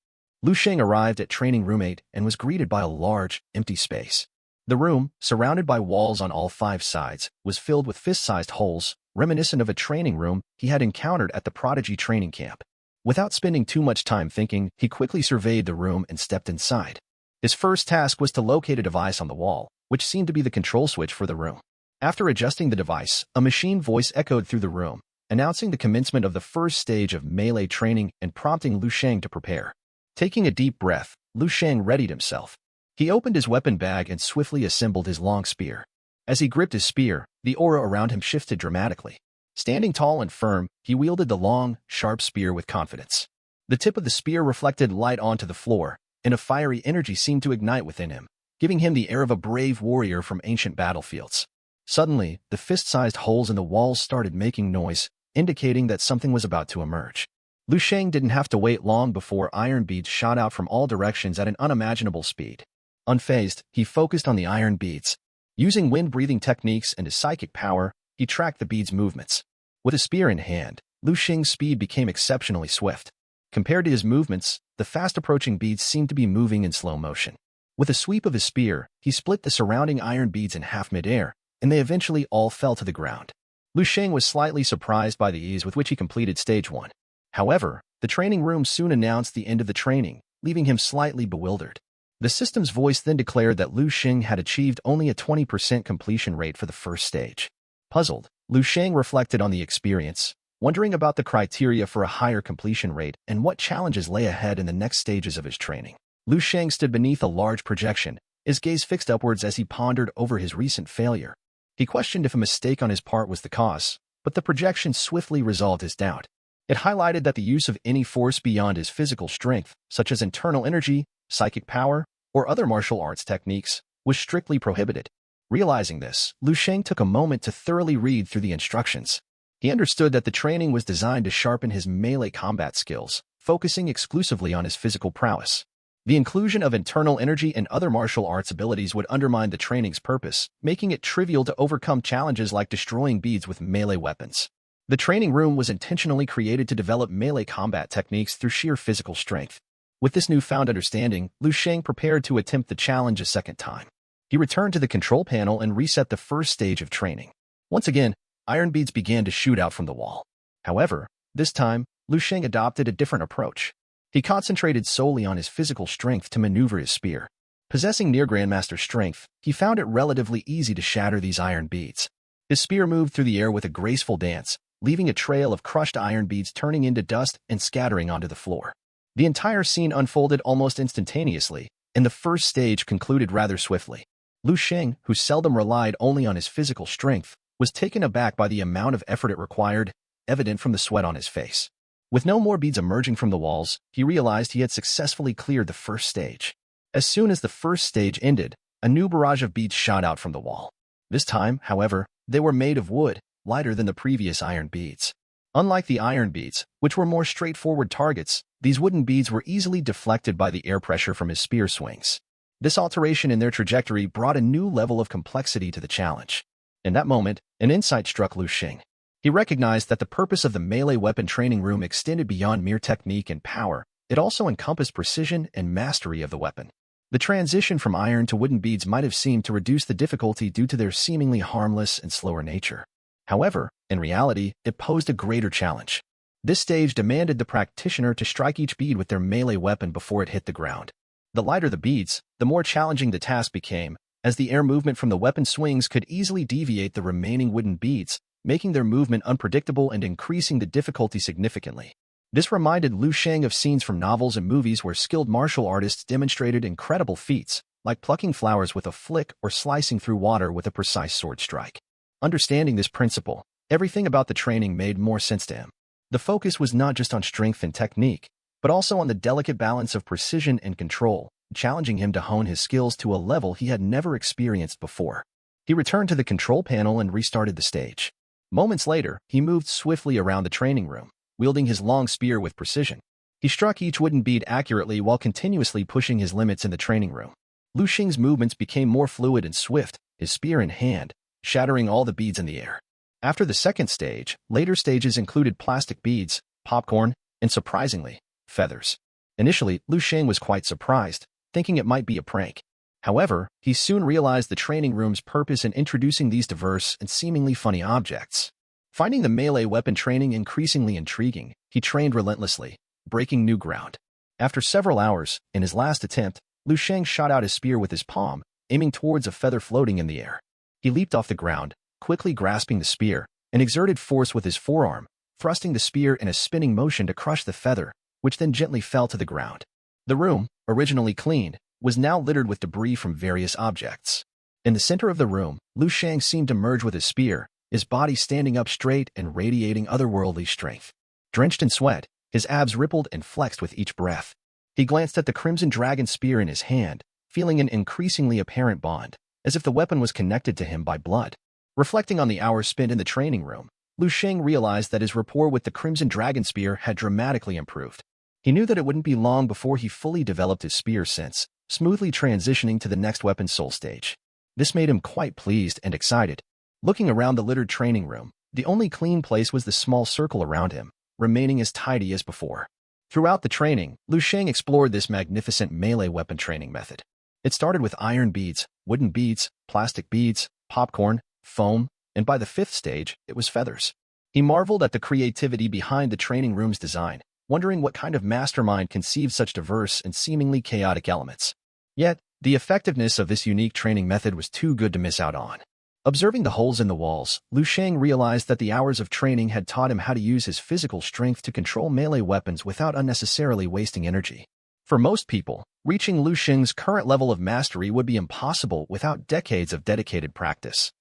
Sheng arrived at training room 8 and was greeted by a large, empty space. The room, surrounded by walls on all 5 sides, was filled with fist-sized holes, reminiscent of a training room he had encountered at the Prodigy training camp. Without spending too much time thinking, he quickly surveyed the room and stepped inside. His first task was to locate a device on the wall, which seemed to be the control switch for the room. After adjusting the device, a machine voice echoed through the room, announcing the commencement of the first stage of melee training and prompting Lu Sheng to prepare. Taking a deep breath, Lu Sheng readied himself. He opened his weapon bag and swiftly assembled his long spear. As he gripped his spear, the aura around him shifted dramatically. Standing tall and firm, he wielded the long, sharp spear with confidence. The tip of the spear reflected light onto the floor, and a fiery energy seemed to ignite within him, giving him the air of a brave warrior from ancient battlefields. Suddenly, the fist-sized holes in the walls started making noise, indicating that something was about to emerge. Lu Sheng didn't have to wait long before iron beads shot out from all directions at an unimaginable speed. Unfazed, he focused on the iron beads. Using wind-breathing techniques and his psychic power, he tracked the beads' movements. With a spear in hand, Lu Sheng's speed became exceptionally swift. Compared to his movements, the fast-approaching beads seemed to be moving in slow motion. With a sweep of his spear, he split the surrounding iron beads in half mid-air, and they eventually all fell to the ground. Lu Sheng was slightly surprised by the ease with which he completed Stage 1. However, the training room soon announced the end of the training, leaving him slightly bewildered. The system's voice then declared that Lu Sheng had achieved only a 20% completion rate for the first stage. Puzzled, Lu Sheng reflected on the experience, wondering about the criteria for a higher completion rate and what challenges lay ahead in the next stages of his training. Lu Sheng stood beneath a large projection, his gaze fixed upwards as he pondered over his recent failure. He questioned if a mistake on his part was the cause, but the projection swiftly resolved his doubt. It highlighted that the use of any force beyond his physical strength, such as internal energy, psychic power, or other martial arts techniques, was strictly prohibited. Realizing this, Lu Sheng took a moment to thoroughly read through the instructions. He understood that the training was designed to sharpen his melee combat skills, focusing exclusively on his physical prowess. The inclusion of internal energy and other martial arts abilities would undermine the training's purpose, making it trivial to overcome challenges like destroying beads with melee weapons. The training room was intentionally created to develop melee combat techniques through sheer physical strength. With this newfound understanding, Lu Sheng prepared to attempt the challenge a second time. He returned to the control panel and reset the first stage of training. Once again, iron beads began to shoot out from the wall. However, this time, Lu Sheng adopted a different approach. He concentrated solely on his physical strength to maneuver his spear. Possessing near Grandmaster strength, he found it relatively easy to shatter these iron beads. His spear moved through the air with a graceful dance, leaving a trail of crushed iron beads turning into dust and scattering onto the floor. The entire scene unfolded almost instantaneously, and the first stage concluded rather swiftly. Lu Sheng, who seldom relied only on his physical strength, was taken aback by the amount of effort it required, evident from the sweat on his face. With no more beads emerging from the walls, he realized he had successfully cleared the first stage. As soon as the first stage ended, a new barrage of beads shot out from the wall. This time, however, they were made of wood, lighter than the previous iron beads. Unlike the iron beads, which were more straightforward targets, these wooden beads were easily deflected by the air pressure from his spear swings. This alteration in their trajectory brought a new level of complexity to the challenge. In that moment, an insight struck Lu Sheng. He recognized that the purpose of the melee weapon training room extended beyond mere technique and power. It also encompassed precision and mastery of the weapon. The transition from iron to wooden beads might have seemed to reduce the difficulty due to their seemingly harmless and slower nature. However, in reality, it posed a greater challenge. This stage demanded the practitioner to strike each bead with their melee weapon before it hit the ground. The lighter the beads, the more challenging the task became, as the air movement from the weapon swings could easily deviate the remaining wooden beads, making their movement unpredictable and increasing the difficulty significantly. This reminded Lu Sheng of scenes from novels and movies where skilled martial artists demonstrated incredible feats, like plucking flowers with a flick or slicing through water with a precise sword strike. Understanding this principle, everything about the training made more sense to him. The focus was not just on strength and technique, but also on the delicate balance of precision and control, challenging him to hone his skills to a level he had never experienced before. He returned to the control panel and restarted the stage. Moments later, he moved swiftly around the training room, wielding his long spear with precision. He struck each wooden bead accurately while continuously pushing his limits in the training room. Lu Sheng's movements became more fluid and swift, his spear in hand, shattering all the beads in the air. After the second stage, later stages included plastic beads, popcorn, and surprisingly, feathers. Initially, Lu Sheng was quite surprised, thinking it might be a prank. However, he soon realized the training room's purpose in introducing these diverse and seemingly funny objects. Finding the melee weapon training increasingly intriguing, he trained relentlessly, breaking new ground. After several hours, in his last attempt, Sheng shot out his spear with his palm, aiming towards a feather floating in the air. He leaped off the ground, quickly grasping the spear, and exerted force with his forearm, thrusting the spear in a spinning motion to crush the feather, which then gently fell to the ground. The room, originally clean, was now littered with debris from various objects. In the center of the room, Sheng seemed to merge with his spear, his body standing up straight and radiating otherworldly strength. Drenched in sweat, his abs rippled and flexed with each breath. He glanced at the crimson dragon spear in his hand, feeling an increasingly apparent bond, as if the weapon was connected to him by blood. Reflecting on the hours spent in the training room, Sheng realized that his rapport with the crimson dragon spear had dramatically improved. He knew that it wouldn't be long before he fully developed his spear sense, smoothly transitioning to the next weapon soul stage. This made him quite pleased and excited. Looking around the littered training room, the only clean place was the small circle around him, remaining as tidy as before. Throughout the training, Sheng explored this magnificent melee weapon training method. It started with iron beads, wooden beads, plastic beads, popcorn, foam, and by the 5th stage, it was feathers. He marveled at the creativity behind the training room's design, wondering what kind of mastermind conceived such diverse and seemingly chaotic elements. Yet, the effectiveness of this unique training method was too good to miss out on. Observing the holes in the walls, Sheng realized that the hours of training had taught him how to use his physical strength to control melee weapons without unnecessarily wasting energy. For most people, reaching Sheng's current level of mastery would be impossible without decades of dedicated practice.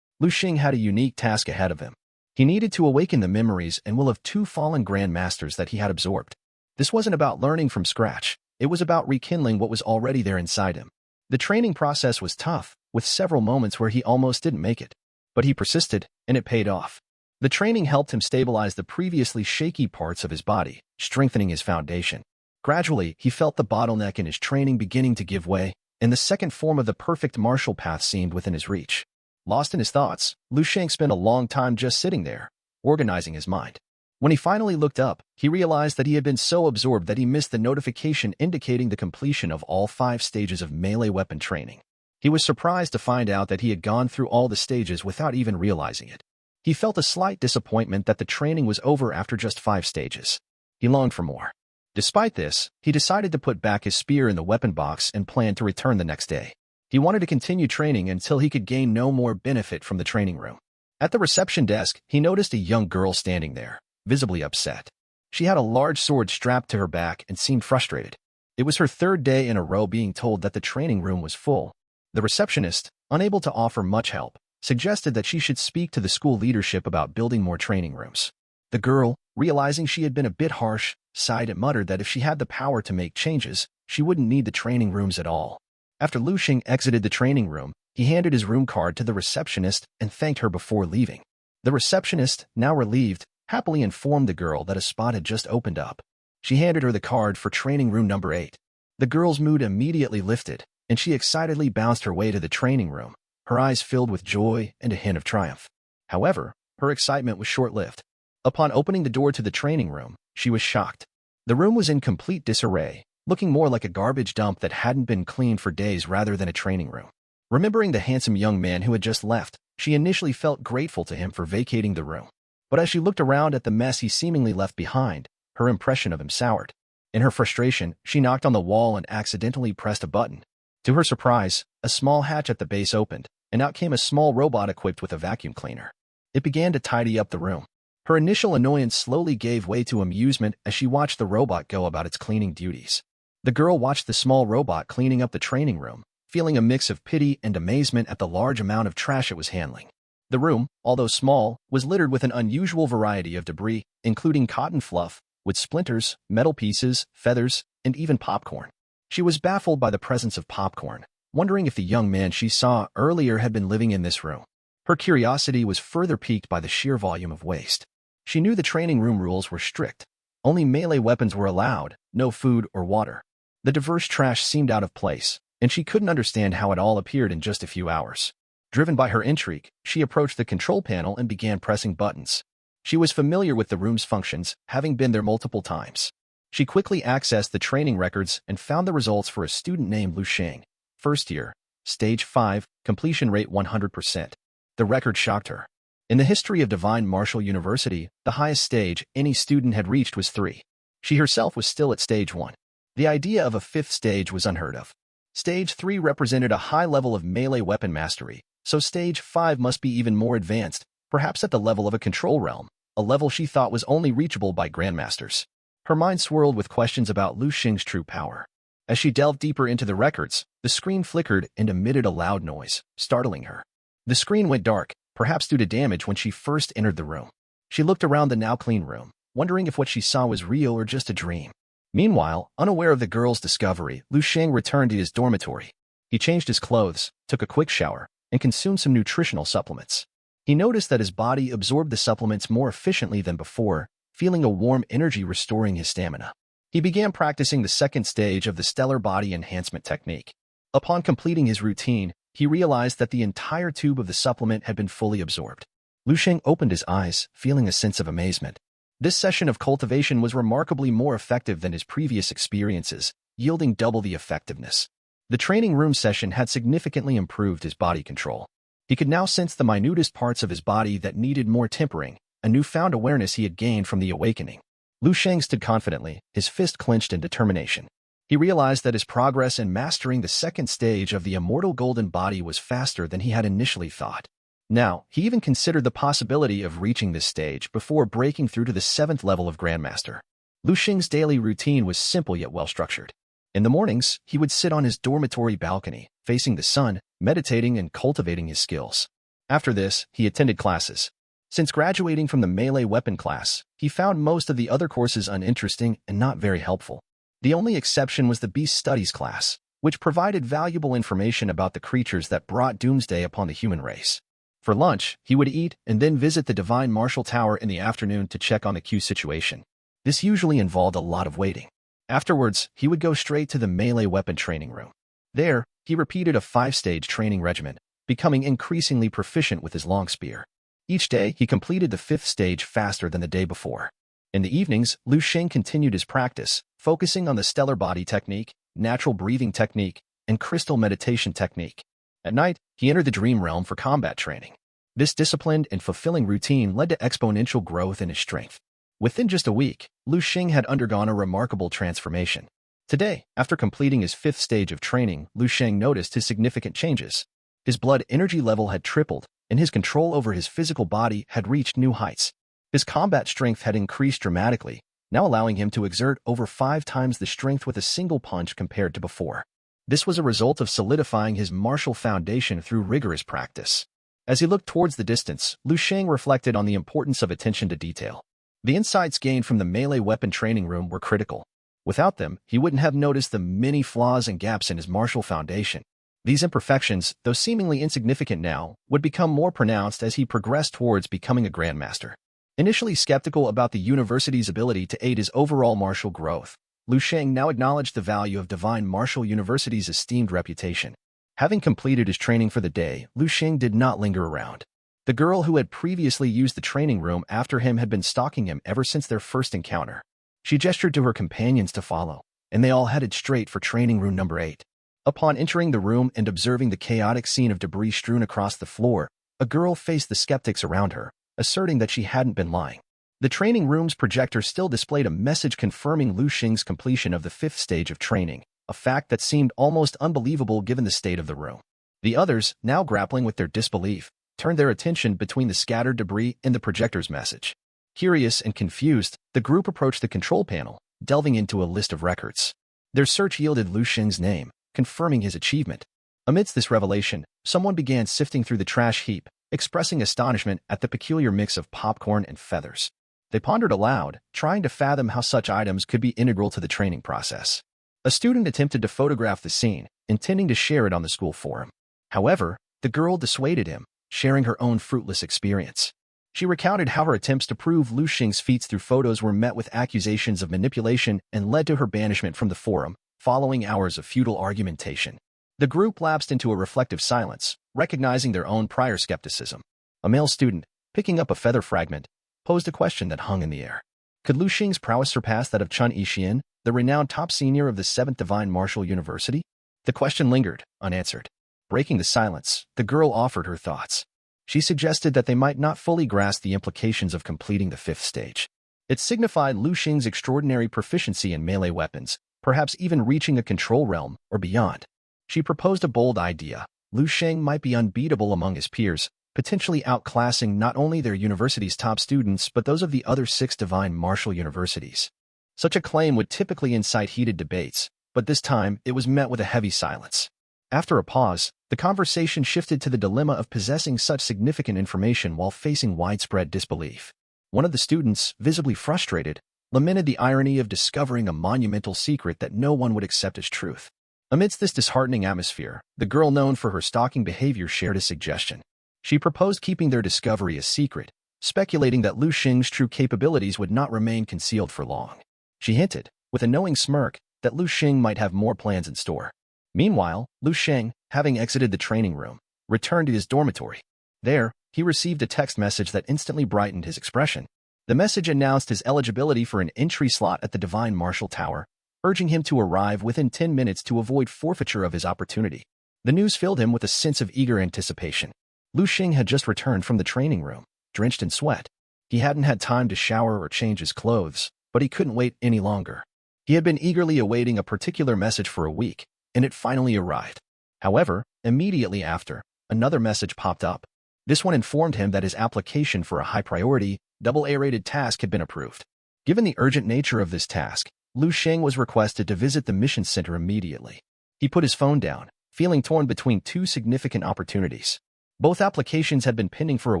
Sheng had a unique task ahead of him. He needed to awaken the memories and will of 2 fallen grandmasters that he had absorbed. This wasn't about learning from scratch. It was about rekindling what was already there inside him. The training process was tough, with several moments where he almost didn't make it. But he persisted, and it paid off. The training helped him stabilize the previously shaky parts of his body, strengthening his foundation. Gradually, he felt the bottleneck in his training beginning to give way, and the second form of the perfect martial path seemed within his reach. Lost in his thoughts, Sheng spent a long time just sitting there, organizing his mind. When he finally looked up, he realized that he had been so absorbed that he missed the notification indicating the completion of all 5 stages of melee weapon training. He was surprised to find out that he had gone through all the stages without even realizing it. He felt a slight disappointment that the training was over after just 5 stages. He longed for more. Despite this, he decided to put back his spear in the weapon box and planned to return the next day. He wanted to continue training until he could gain no more benefit from the training room. At the reception desk, he noticed a young girl standing there, visibly upset. She had a large sword strapped to her back and seemed frustrated. It was her 3rd day in a row being told that the training room was full. The receptionist, unable to offer much help, suggested that she should speak to the school leadership about building more training rooms. The girl, realizing she had been a bit harsh, sighed and muttered that if she had the power to make changes, she wouldn't need the training rooms at all. After Sheng exited the training room, he handed his room card to the receptionist and thanked her before leaving. The receptionist, now relieved, happily informed the girl that a spot had just opened up. She handed her the card for training room number 8. The girl's mood immediately lifted, and she excitedly bounced her way to the training room, her eyes filled with joy and a hint of triumph. However, her excitement was short-lived. Upon opening the door to the training room, she was shocked. The room was in complete disarray, looking more like a garbage dump that hadn't been cleaned for days rather than a training room. Remembering the handsome young man who had just left, she initially felt grateful to him for vacating the room. But as she looked around at the mess he seemingly left behind, her impression of him soured. In her frustration, she knocked on the wall and accidentally pressed a button. To her surprise, a small hatch at the base opened, and out came a small robot equipped with a vacuum cleaner. It began to tidy up the room. Her initial annoyance slowly gave way to amusement as she watched the robot go about its cleaning duties. The girl watched the small robot cleaning up the training room, feeling a mix of pity and amazement at the large amount of trash it was handling. The room, although small, was littered with an unusual variety of debris, including cotton fluff, with splinters, metal pieces, feathers, and even popcorn. She was baffled by the presence of popcorn, wondering if the young man she saw earlier had been living in this room. Her curiosity was further piqued by the sheer volume of waste. She knew the training room rules were strict. Only melee weapons were allowed, no food or water. The diverse trash seemed out of place, and she couldn't understand how it all appeared in just a few hours. Driven by her intrigue, she approached the control panel and began pressing buttons. She was familiar with the room's functions, having been there multiple times. She quickly accessed the training records and found the results for a student named Sheng, 1st year, Stage 5, completion rate 100%. The record shocked her. In the history of Divine Martial University, the highest stage any student had reached was 3. She herself was still at Stage 1. The idea of a 5th stage was unheard of. Stage 3 represented a high level of melee weapon mastery, so Stage 5 must be even more advanced, perhaps at the level of a control realm, a level she thought was only reachable by grandmasters. Her mind swirled with questions about Lu Xing's true power. As she delved deeper into the records, the screen flickered and emitted a loud noise, startling her. The screen went dark, perhaps due to damage when she first entered the room. She looked around the now clean room, wondering if what she saw was real or just a dream. Meanwhile, unaware of the girl's discovery, Lu Sheng returned to his dormitory. He changed his clothes, took a quick shower, and consumed some nutritional supplements. He noticed that his body absorbed the supplements more efficiently than before, feeling a warm energy restoring his stamina. He began practicing the second stage of the stellar body enhancement technique. Upon completing his routine, he realized that the entire tube of the supplement had been fully absorbed. Lu Sheng opened his eyes, feeling a sense of amazement. This session of cultivation was remarkably more effective than his previous experiences, yielding double the effectiveness. The training room session had significantly improved his body control. He could now sense the minutest parts of his body that needed more tempering, a newfound awareness he had gained from the awakening. Lu Sheng stood confidently, his fist clenched in determination. He realized that his progress in mastering the second stage of the immortal golden body was faster than he had initially thought. Now, he even considered the possibility of reaching this stage before breaking through to the 7th level of Grandmaster. Lu Sheng's daily routine was simple yet well-structured. In the mornings, he would sit on his dormitory balcony, facing the sun, meditating and cultivating his skills. After this, he attended classes. Since graduating from the melee weapon class, he found most of the other courses uninteresting and not very helpful. The only exception was the Beast Studies class, which provided valuable information about the creatures that brought doomsday upon the human race. For lunch, he would eat and then visit the Divine Martial Tower in the afternoon to check on the Q situation. This usually involved a lot of waiting. Afterwards, he would go straight to the melee weapon training room. There, he repeated a 5-stage training regimen, becoming increasingly proficient with his long spear. Each day, he completed the 5th stage faster than the day before. In the evenings, Lu Sheng continued his practice, focusing on the stellar body technique, natural breathing technique, and crystal meditation technique. At night, he entered the dream realm for combat training. This disciplined and fulfilling routine led to exponential growth in his strength. Within just a week, Lu Sheng had undergone a remarkable transformation. Today, after completing his 5th stage of training, Lu Sheng noticed his significant changes. His blood energy level had tripled, and his control over his physical body had reached new heights. His combat strength had increased dramatically, now allowing him to exert over 5 times the strength with a single punch compared to before. This was a result of solidifying his martial foundation through rigorous practice. As he looked towards the distance, Lu Sheng reflected on the importance of attention to detail. The insights gained from the melee weapon training room were critical. Without them, he wouldn't have noticed the many flaws and gaps in his martial foundation. These imperfections, though seemingly insignificant now, would become more pronounced as he progressed towards becoming a grandmaster. Initially skeptical about the university's ability to aid his overall martial growth, Lu Sheng now acknowledged the value of Divine Martial University's esteemed reputation. Having completed his training for the day, Lu Sheng did not linger around. The girl who had previously used the training room after him had been stalking him ever since their first encounter. She gestured to her companions to follow, and they all headed straight for training room number 8. Upon entering the room and observing the chaotic scene of debris strewn across the floor, a girl faced the skeptics around her, asserting that she hadn't been lying. The training room's projector still displayed a message confirming Lu Sheng's completion of the 5th stage of training, a fact that seemed almost unbelievable given the state of the room. The others, now grappling with their disbelief, turned their attention between the scattered debris and the projector's message. Curious and confused, the group approached the control panel, delving into a list of records. Their search yielded Lu Sheng's name, confirming his achievement. Amidst this revelation, someone began sifting through the trash heap, expressing astonishment at the peculiar mix of popcorn and feathers. They pondered aloud, trying to fathom how such items could be integral to the training process. A student attempted to photograph the scene, intending to share it on the school forum. However, the girl dissuaded him, sharing her own fruitless experience. She recounted how her attempts to prove Lu Sheng's feats through photos were met with accusations of manipulation and led to her banishment from the forum, following hours of futile argumentation. The group lapsed into a reflective silence, recognizing their own prior skepticism. A male student, picking up a feather fragment, posed a question that hung in the air. Could Lu Sheng's prowess surpass that of Chun Yixian, the renowned top senior of the 7th Divine Martial University? The question lingered, unanswered. Breaking the silence, the girl offered her thoughts. She suggested that they might not fully grasp the implications of completing the fifth stage. It signified Lu Xing's extraordinary proficiency in melee weapons, perhaps even reaching a control realm or beyond. She proposed a bold idea. Lu Xing might be unbeatable among his peers, potentially outclassing not only their university's top students but those of the other 6 divine martial universities. Such a claim would typically incite heated debates, but this time it was met with a heavy silence. After a pause, the conversation shifted to the dilemma of possessing such significant information while facing widespread disbelief. One of the students, visibly frustrated, lamented the irony of discovering a monumental secret that no one would accept as truth. Amidst this disheartening atmosphere, the girl known for her stalking behavior shared a suggestion. She proposed keeping their discovery a secret, speculating that Lu Xing's true capabilities would not remain concealed for long. She hinted, with a knowing smirk, that Lu Xing might have more plans in store. Meanwhile, Lu Xing, having exited the training room, returned to his dormitory. There, he received a text message that instantly brightened his expression. The message announced his eligibility for an entry slot at the Divine Martial Tower, urging him to arrive within 10 minutes to avoid forfeiture of his opportunity. The news filled him with a sense of eager anticipation. Lu Xing had just returned from the training room, drenched in sweat. He hadn't had time to shower or change his clothes, but he couldn't wait any longer. He had been eagerly awaiting a particular message for a week, and it finally arrived. However, immediately after, another message popped up. This one informed him that his application for a high-priority, AA-rated task had been approved. Given the urgent nature of this task, Lu Xing was requested to visit the mission center immediately. He put his phone down, feeling torn between 2 significant opportunities. Both applications had been pending for a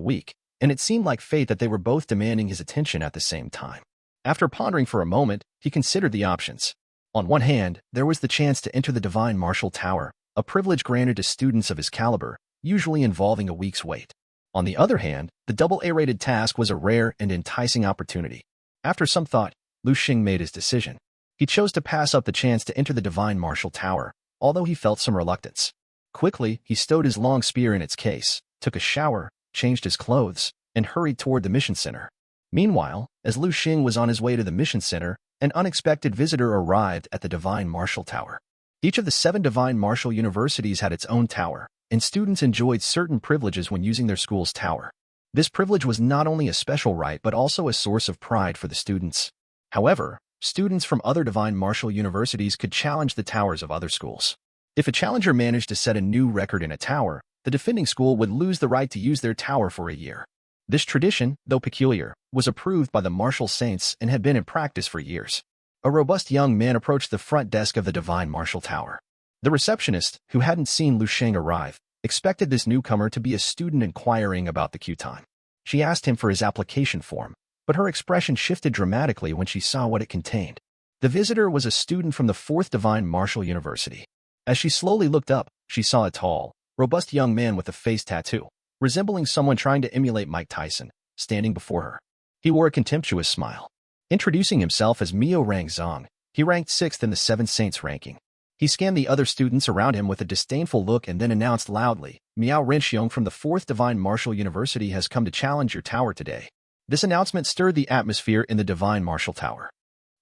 week, and it seemed like fate that they were both demanding his attention at the same time. After pondering for a moment, he considered the options. On one hand, there was the chance to enter the Divine Martial Tower, a privilege granted to students of his caliber, usually involving a week's wait. On the other hand, the AA-rated task was a rare and enticing opportunity. After some thought, Lu Xing made his decision. He chose to pass up the chance to enter the Divine Martial Tower, although he felt some reluctance. Quickly, he stowed his long spear in its case, took a shower, changed his clothes, and hurried toward the mission center. Meanwhile, as Lu Xing was on his way to the mission center, an unexpected visitor arrived at the Divine Martial Tower. Each of the 7 Divine Martial Universities had its own tower, and students enjoyed certain privileges when using their school's tower. This privilege was not only a special right but also a source of pride for the students. However, students from other Divine Martial Universities could challenge the towers of other schools. If a challenger managed to set a new record in a tower, the defending school would lose the right to use their tower for a year. This tradition, though peculiar, was approved by the martial saints and had been in practice for years. A robust young man approached the front desk of the Divine Martial Tower. The receptionist, who hadn't seen Lu Xing arrive, expected this newcomer to be a student inquiring about the queue time. She asked him for his application form, but her expression shifted dramatically when she saw what it contained. The visitor was a student from the 4th Divine Martial University. As she slowly looked up, she saw a tall, robust young man with a face tattoo, resembling someone trying to emulate Mike Tyson, standing before her. He wore a contemptuous smile. Introducing himself as Miao Rang Zong, he ranked 6th in the 7 Saints ranking. He scanned the other students around him with a disdainful look and then announced loudly, "Miao Renxiong from the 4th Divine Martial University has come to challenge your tower today." This announcement stirred the atmosphere in the Divine Martial Tower.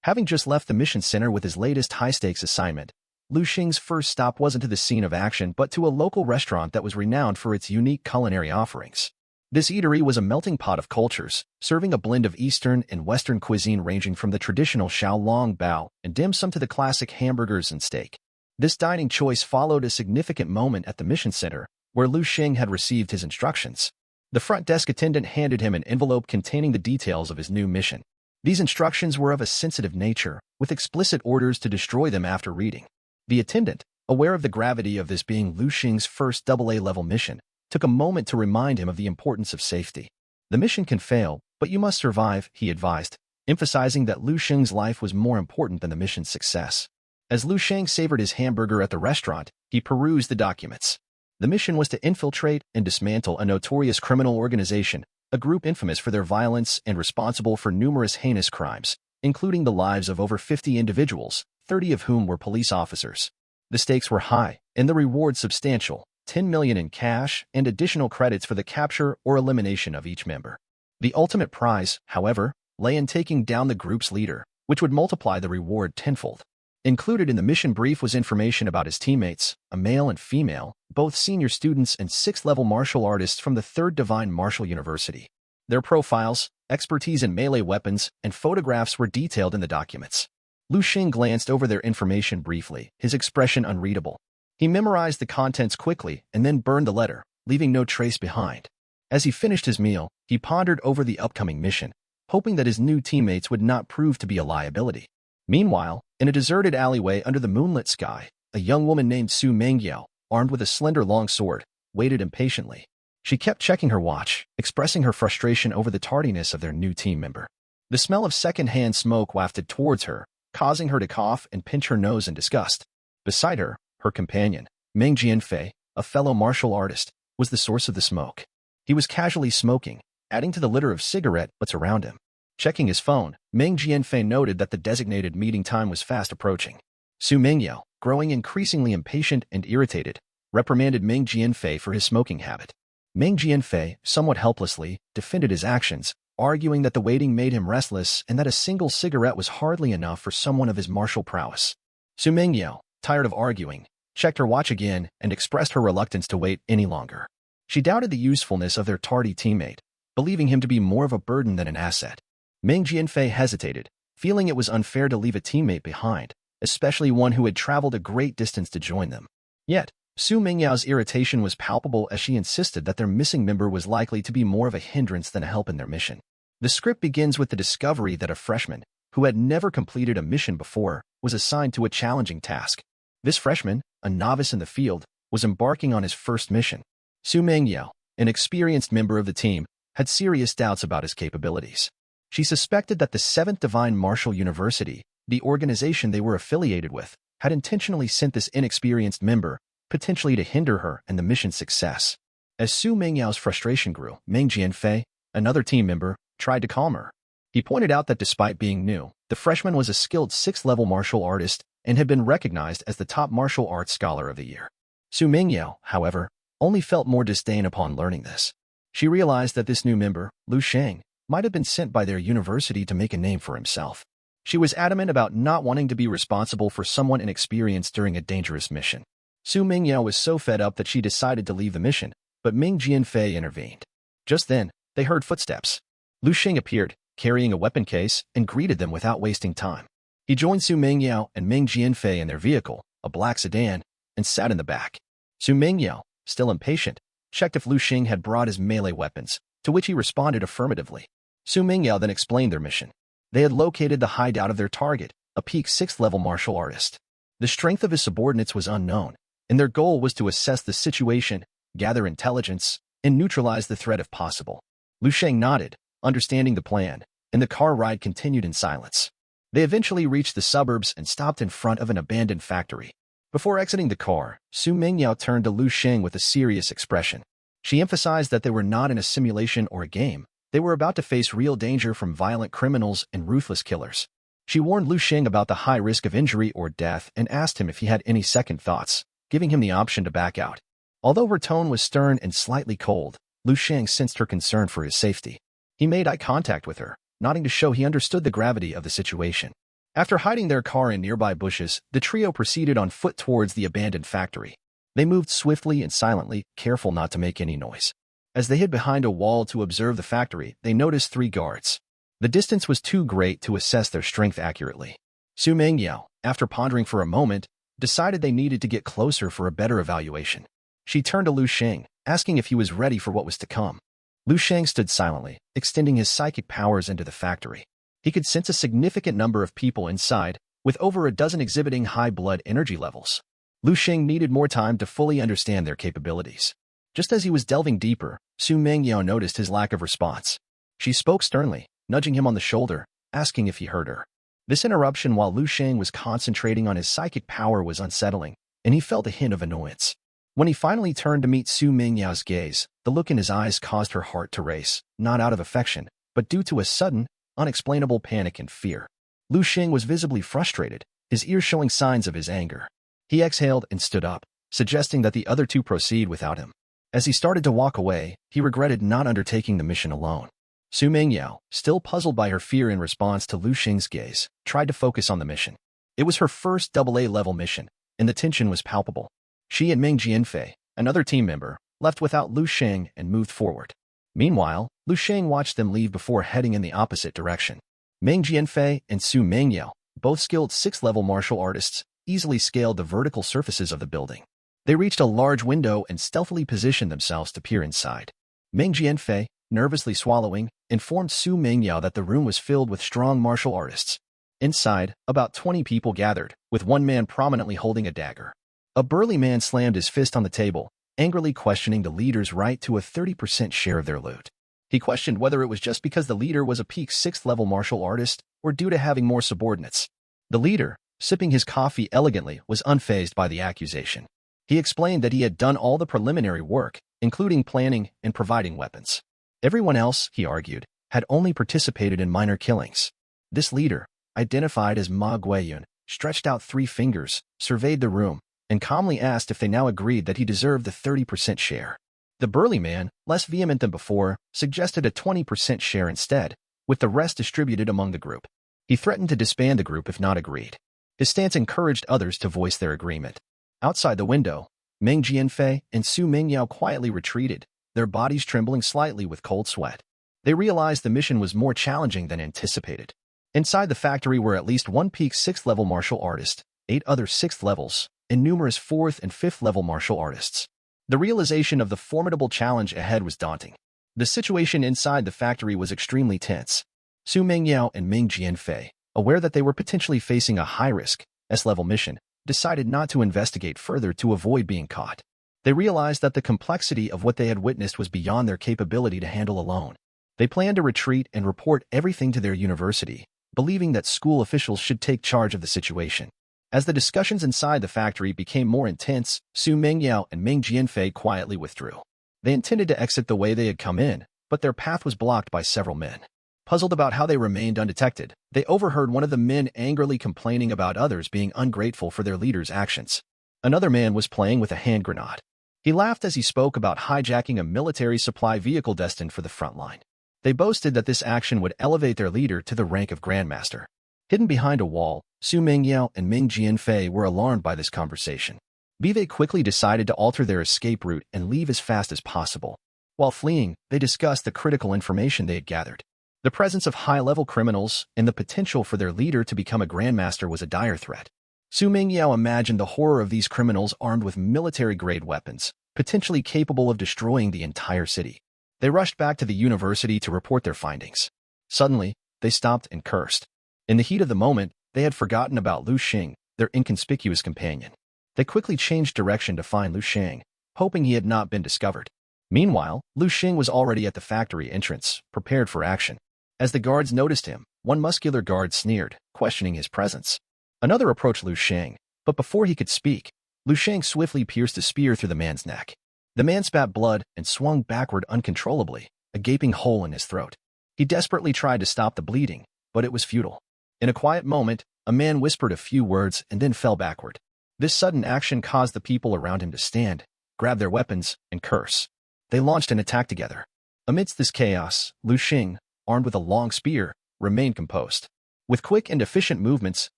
Having just left the mission center with his latest high-stakes assignment, Lu Xing's first stop wasn't to the scene of action but to a local restaurant that was renowned for its unique culinary offerings. This eatery was a melting pot of cultures, serving a blend of Eastern and Western cuisine ranging from the traditional xiaolong bao and dim sum to the classic hamburgers and steak. This dining choice followed a significant moment at the mission center, where Lu Xing had received his instructions. The front desk attendant handed him an envelope containing the details of his new mission. These instructions were of a sensitive nature, with explicit orders to destroy them after reading. The attendant, aware of the gravity of this being Lu Xing's first AA-level mission, took a moment to remind him of the importance of safety. The mission can fail, but you must survive, he advised, emphasizing that Lu Xing's life was more important than the mission's success. As Lu Xing savored his hamburger at the restaurant, he perused the documents. The mission was to infiltrate and dismantle a notorious criminal organization, a group infamous for their violence and responsible for numerous heinous crimes, including the lives of over 50 individuals, 30 of whom were police officers. The stakes were high, and the reward substantial, 10 million in cash and additional credits for the capture or elimination of each member. The ultimate prize, however, lay in taking down the group's leader, which would multiply the reward tenfold. Included in the mission brief was information about his teammates, a male and female, both senior students and 6th-level martial artists from the 3rd Divine Martial University. Their profiles, expertise in melee weapons, and photographs were detailed in the documents. Lu Sheng glanced over their information briefly, his expression unreadable. He memorized the contents quickly and then burned the letter, leaving no trace behind. As he finished his meal, he pondered over the upcoming mission, hoping that his new teammates would not prove to be a liability. Meanwhile, in a deserted alleyway under the moonlit sky, a young woman named Su Mengyao, armed with a slender long sword, waited impatiently. She kept checking her watch, expressing her frustration over the tardiness of their new team member. The smell of second-hand smoke wafted towards her, causing her to cough and pinch her nose in disgust. Beside her, her companion, Meng Jianfei, a fellow martial artist, was the source of the smoke. He was casually smoking, adding to the litter of cigarette butts around him. Checking his phone, Meng Jianfei noted that the designated meeting time was fast approaching. Su Mengyao, growing increasingly impatient and irritated, reprimanded Meng Jianfei for his smoking habit. Meng Jianfei, somewhat helplessly, defended his actions, arguing that the waiting made him restless and that a single cigarette was hardly enough for someone of his martial prowess. Su Mengyao, tired of arguing, checked her watch again and expressed her reluctance to wait any longer. She doubted the usefulness of their tardy teammate, believing him to be more of a burden than an asset. Meng Jianfei hesitated, feeling it was unfair to leave a teammate behind, especially one who had traveled a great distance to join them. Yet, Su Mingyao's irritation was palpable as she insisted that their missing member was likely to be more of a hindrance than a help in their mission. The script begins with the discovery that a freshman, who had never completed a mission before, was assigned to a challenging task. This freshman, a novice in the field, was embarking on his first mission. Su Mengyao, an experienced member of the team, had serious doubts about his capabilities. She suspected that the 7th Divine Martial University, the organization they were affiliated with, had intentionally sent this inexperienced member, potentially to hinder her and the mission's success. As Su Mingyao's frustration grew, Meng Jianfei, another team member, tried to calm her. He pointed out that despite being new, the freshman was a skilled 6th-level martial artist and had been recognized as the top martial arts scholar of the year. Su Mengyao, however, only felt more disdain upon learning this. She realized that this new member, Lu Sheng, might have been sent by their university to make a name for himself. She was adamant about not wanting to be responsible for someone inexperienced during a dangerous mission. Su Mengyao was so fed up that she decided to leave the mission, but Meng Jianfei intervened. Just then, they heard footsteps. Lu Sheng appeared, carrying a weapon case, and greeted them without wasting time. He joined Su Mengyao and Meng Jianfei in their vehicle, a black sedan, and sat in the back. Su Mengyao, still impatient, checked if Lu Sheng had brought his melee weapons, to which he responded affirmatively. Su Mengyao then explained their mission. They had located the hideout of their target, a peak 6th-level martial artist. The strength of his subordinates was unknown, and their goal was to assess the situation, gather intelligence, and neutralize the threat if possible. Lu Sheng nodded, understanding the plan, and the car ride continued in silence. They eventually reached the suburbs and stopped in front of an abandoned factory. Before exiting the car, Su Mengyao turned to Lu Sheng with a serious expression. She emphasized that they were not in a simulation or a game. They were about to face real danger from violent criminals and ruthless killers. She warned Lu Sheng about the high risk of injury or death and asked him if he had any second thoughts, giving him the option to back out. Although her tone was stern and slightly cold, Lu Sheng sensed her concern for his safety. He made eye contact with her, nodding to show he understood the gravity of the situation. After hiding their car in nearby bushes, the trio proceeded on foot towards the abandoned factory. They moved swiftly and silently, careful not to make any noise. As they hid behind a wall to observe the factory, they noticed 3 guards. The distance was too great to assess their strength accurately. Su Mengyao, after pondering for a moment, decided they needed to get closer for a better evaluation. She turned to Lu Sheng, asking if he was ready for what was to come. Lu Sheng stood silently, extending his psychic powers into the factory. He could sense a significant number of people inside, with over a dozen exhibiting high blood energy levels. Lu Sheng needed more time to fully understand their capabilities. Just as he was delving deeper, Su Mengyao noticed his lack of response. She spoke sternly, nudging him on the shoulder, asking if he heard her. This interruption while Lu Sheng was concentrating on his psychic power was unsettling, and he felt a hint of annoyance. When he finally turned to meet Su Mingyao's gaze, the look in his eyes caused her heart to race, not out of affection, but due to a sudden, unexplainable panic and fear. Lu Sheng was visibly frustrated, his ears showing signs of his anger. He exhaled and stood up, suggesting that the other 2 proceed without him. As he started to walk away, he regretted not undertaking the mission alone. Su Mengyao, still puzzled by her fear in response to Lu Sheng's gaze, tried to focus on the mission. It was her first AA level mission, and the tension was palpable. She and Meng Jianfei, another team member, left without Lu Sheng and moved forward. Meanwhile, Lu Sheng watched them leave before heading in the opposite direction. Meng Jianfei and Su Mengyao, both skilled 6th level martial artists, easily scaled the vertical surfaces of the building. They reached a large window and stealthily positioned themselves to peer inside. Meng Jianfei, nervously swallowing, informed Su Mengyao that the room was filled with strong martial artists. Inside, about 20 people gathered, with one man prominently holding a dagger. A burly man slammed his fist on the table, angrily questioning the leader's right to a 30% share of their loot. He questioned whether it was just because the leader was a peak 6th level martial artist or due to having more subordinates. The leader, sipping his coffee elegantly, was unfazed by the accusation. He explained that he had done all the preliminary work, including planning and providing weapons. Everyone else, he argued, had only participated in minor killings. This leader, identified as Ma Guiyun, stretched out 3 fingers, surveyed the room, and calmly asked if they now agreed that he deserved the 30% share. The burly man, less vehement than before, suggested a 20% share instead, with the rest distributed among the group. He threatened to disband the group if not agreed. His stance encouraged others to voice their agreement. Outside the window, Meng Jianfei and Su Mengyao quietly retreated, their bodies trembling slightly with cold sweat. They realized the mission was more challenging than anticipated. Inside the factory were at least one peak 6th level martial artist, 8 other 6th levels, and numerous 4th and 5th level martial artists. The realization of the formidable challenge ahead was daunting. The situation inside the factory was extremely tense. Su Mengyao and Meng Jianfei, aware that they were potentially facing a high-risk, S-level mission, decided not to investigate further to avoid being caught. They realized that the complexity of what they had witnessed was beyond their capability to handle alone. They planned to retreat and report everything to their university, believing that school officials should take charge of the situation. As the discussions inside the factory became more intense, Su Mengyao and Meng Jianfei quietly withdrew. They intended to exit the way they had come in, but their path was blocked by several men. Puzzled about how they remained undetected, they overheard one of the men angrily complaining about others being ungrateful for their leader's actions. Another man was playing with a hand grenade. He laughed as he spoke about hijacking a military supply vehicle destined for the front line. They boasted that this action would elevate their leader to the rank of Grandmaster. Hidden behind a wall, Su Mengyao and Meng Jianfei were alarmed by this conversation. They quickly decided to alter their escape route and leave as fast as possible. While fleeing, they discussed the critical information they had gathered. The presence of high-level criminals and the potential for their leader to become a Grandmaster was a dire threat. Su Mengyao imagined the horror of these criminals armed with military-grade weapons, potentially capable of destroying the entire city. They rushed back to the university to report their findings. Suddenly, they stopped and cursed. In the heat of the moment, they had forgotten about Lu Sheng, their inconspicuous companion. They quickly changed direction to find Lu Sheng, hoping he had not been discovered. Meanwhile, Lu Sheng was already at the factory entrance, prepared for action. As the guards noticed him, one muscular guard sneered, questioning his presence. Another approached Lu Sheng, but before he could speak, Lu Sheng swiftly pierced a spear through the man's neck. The man spat blood and swung backward uncontrollably, a gaping hole in his throat. He desperately tried to stop the bleeding, but it was futile. In a quiet moment, a man whispered a few words and then fell backward. This sudden action caused the people around him to stand, grab their weapons, and curse. They launched an attack together. Amidst this chaos, Lu Sheng, armed with a long spear, remained composed. With quick and efficient movements,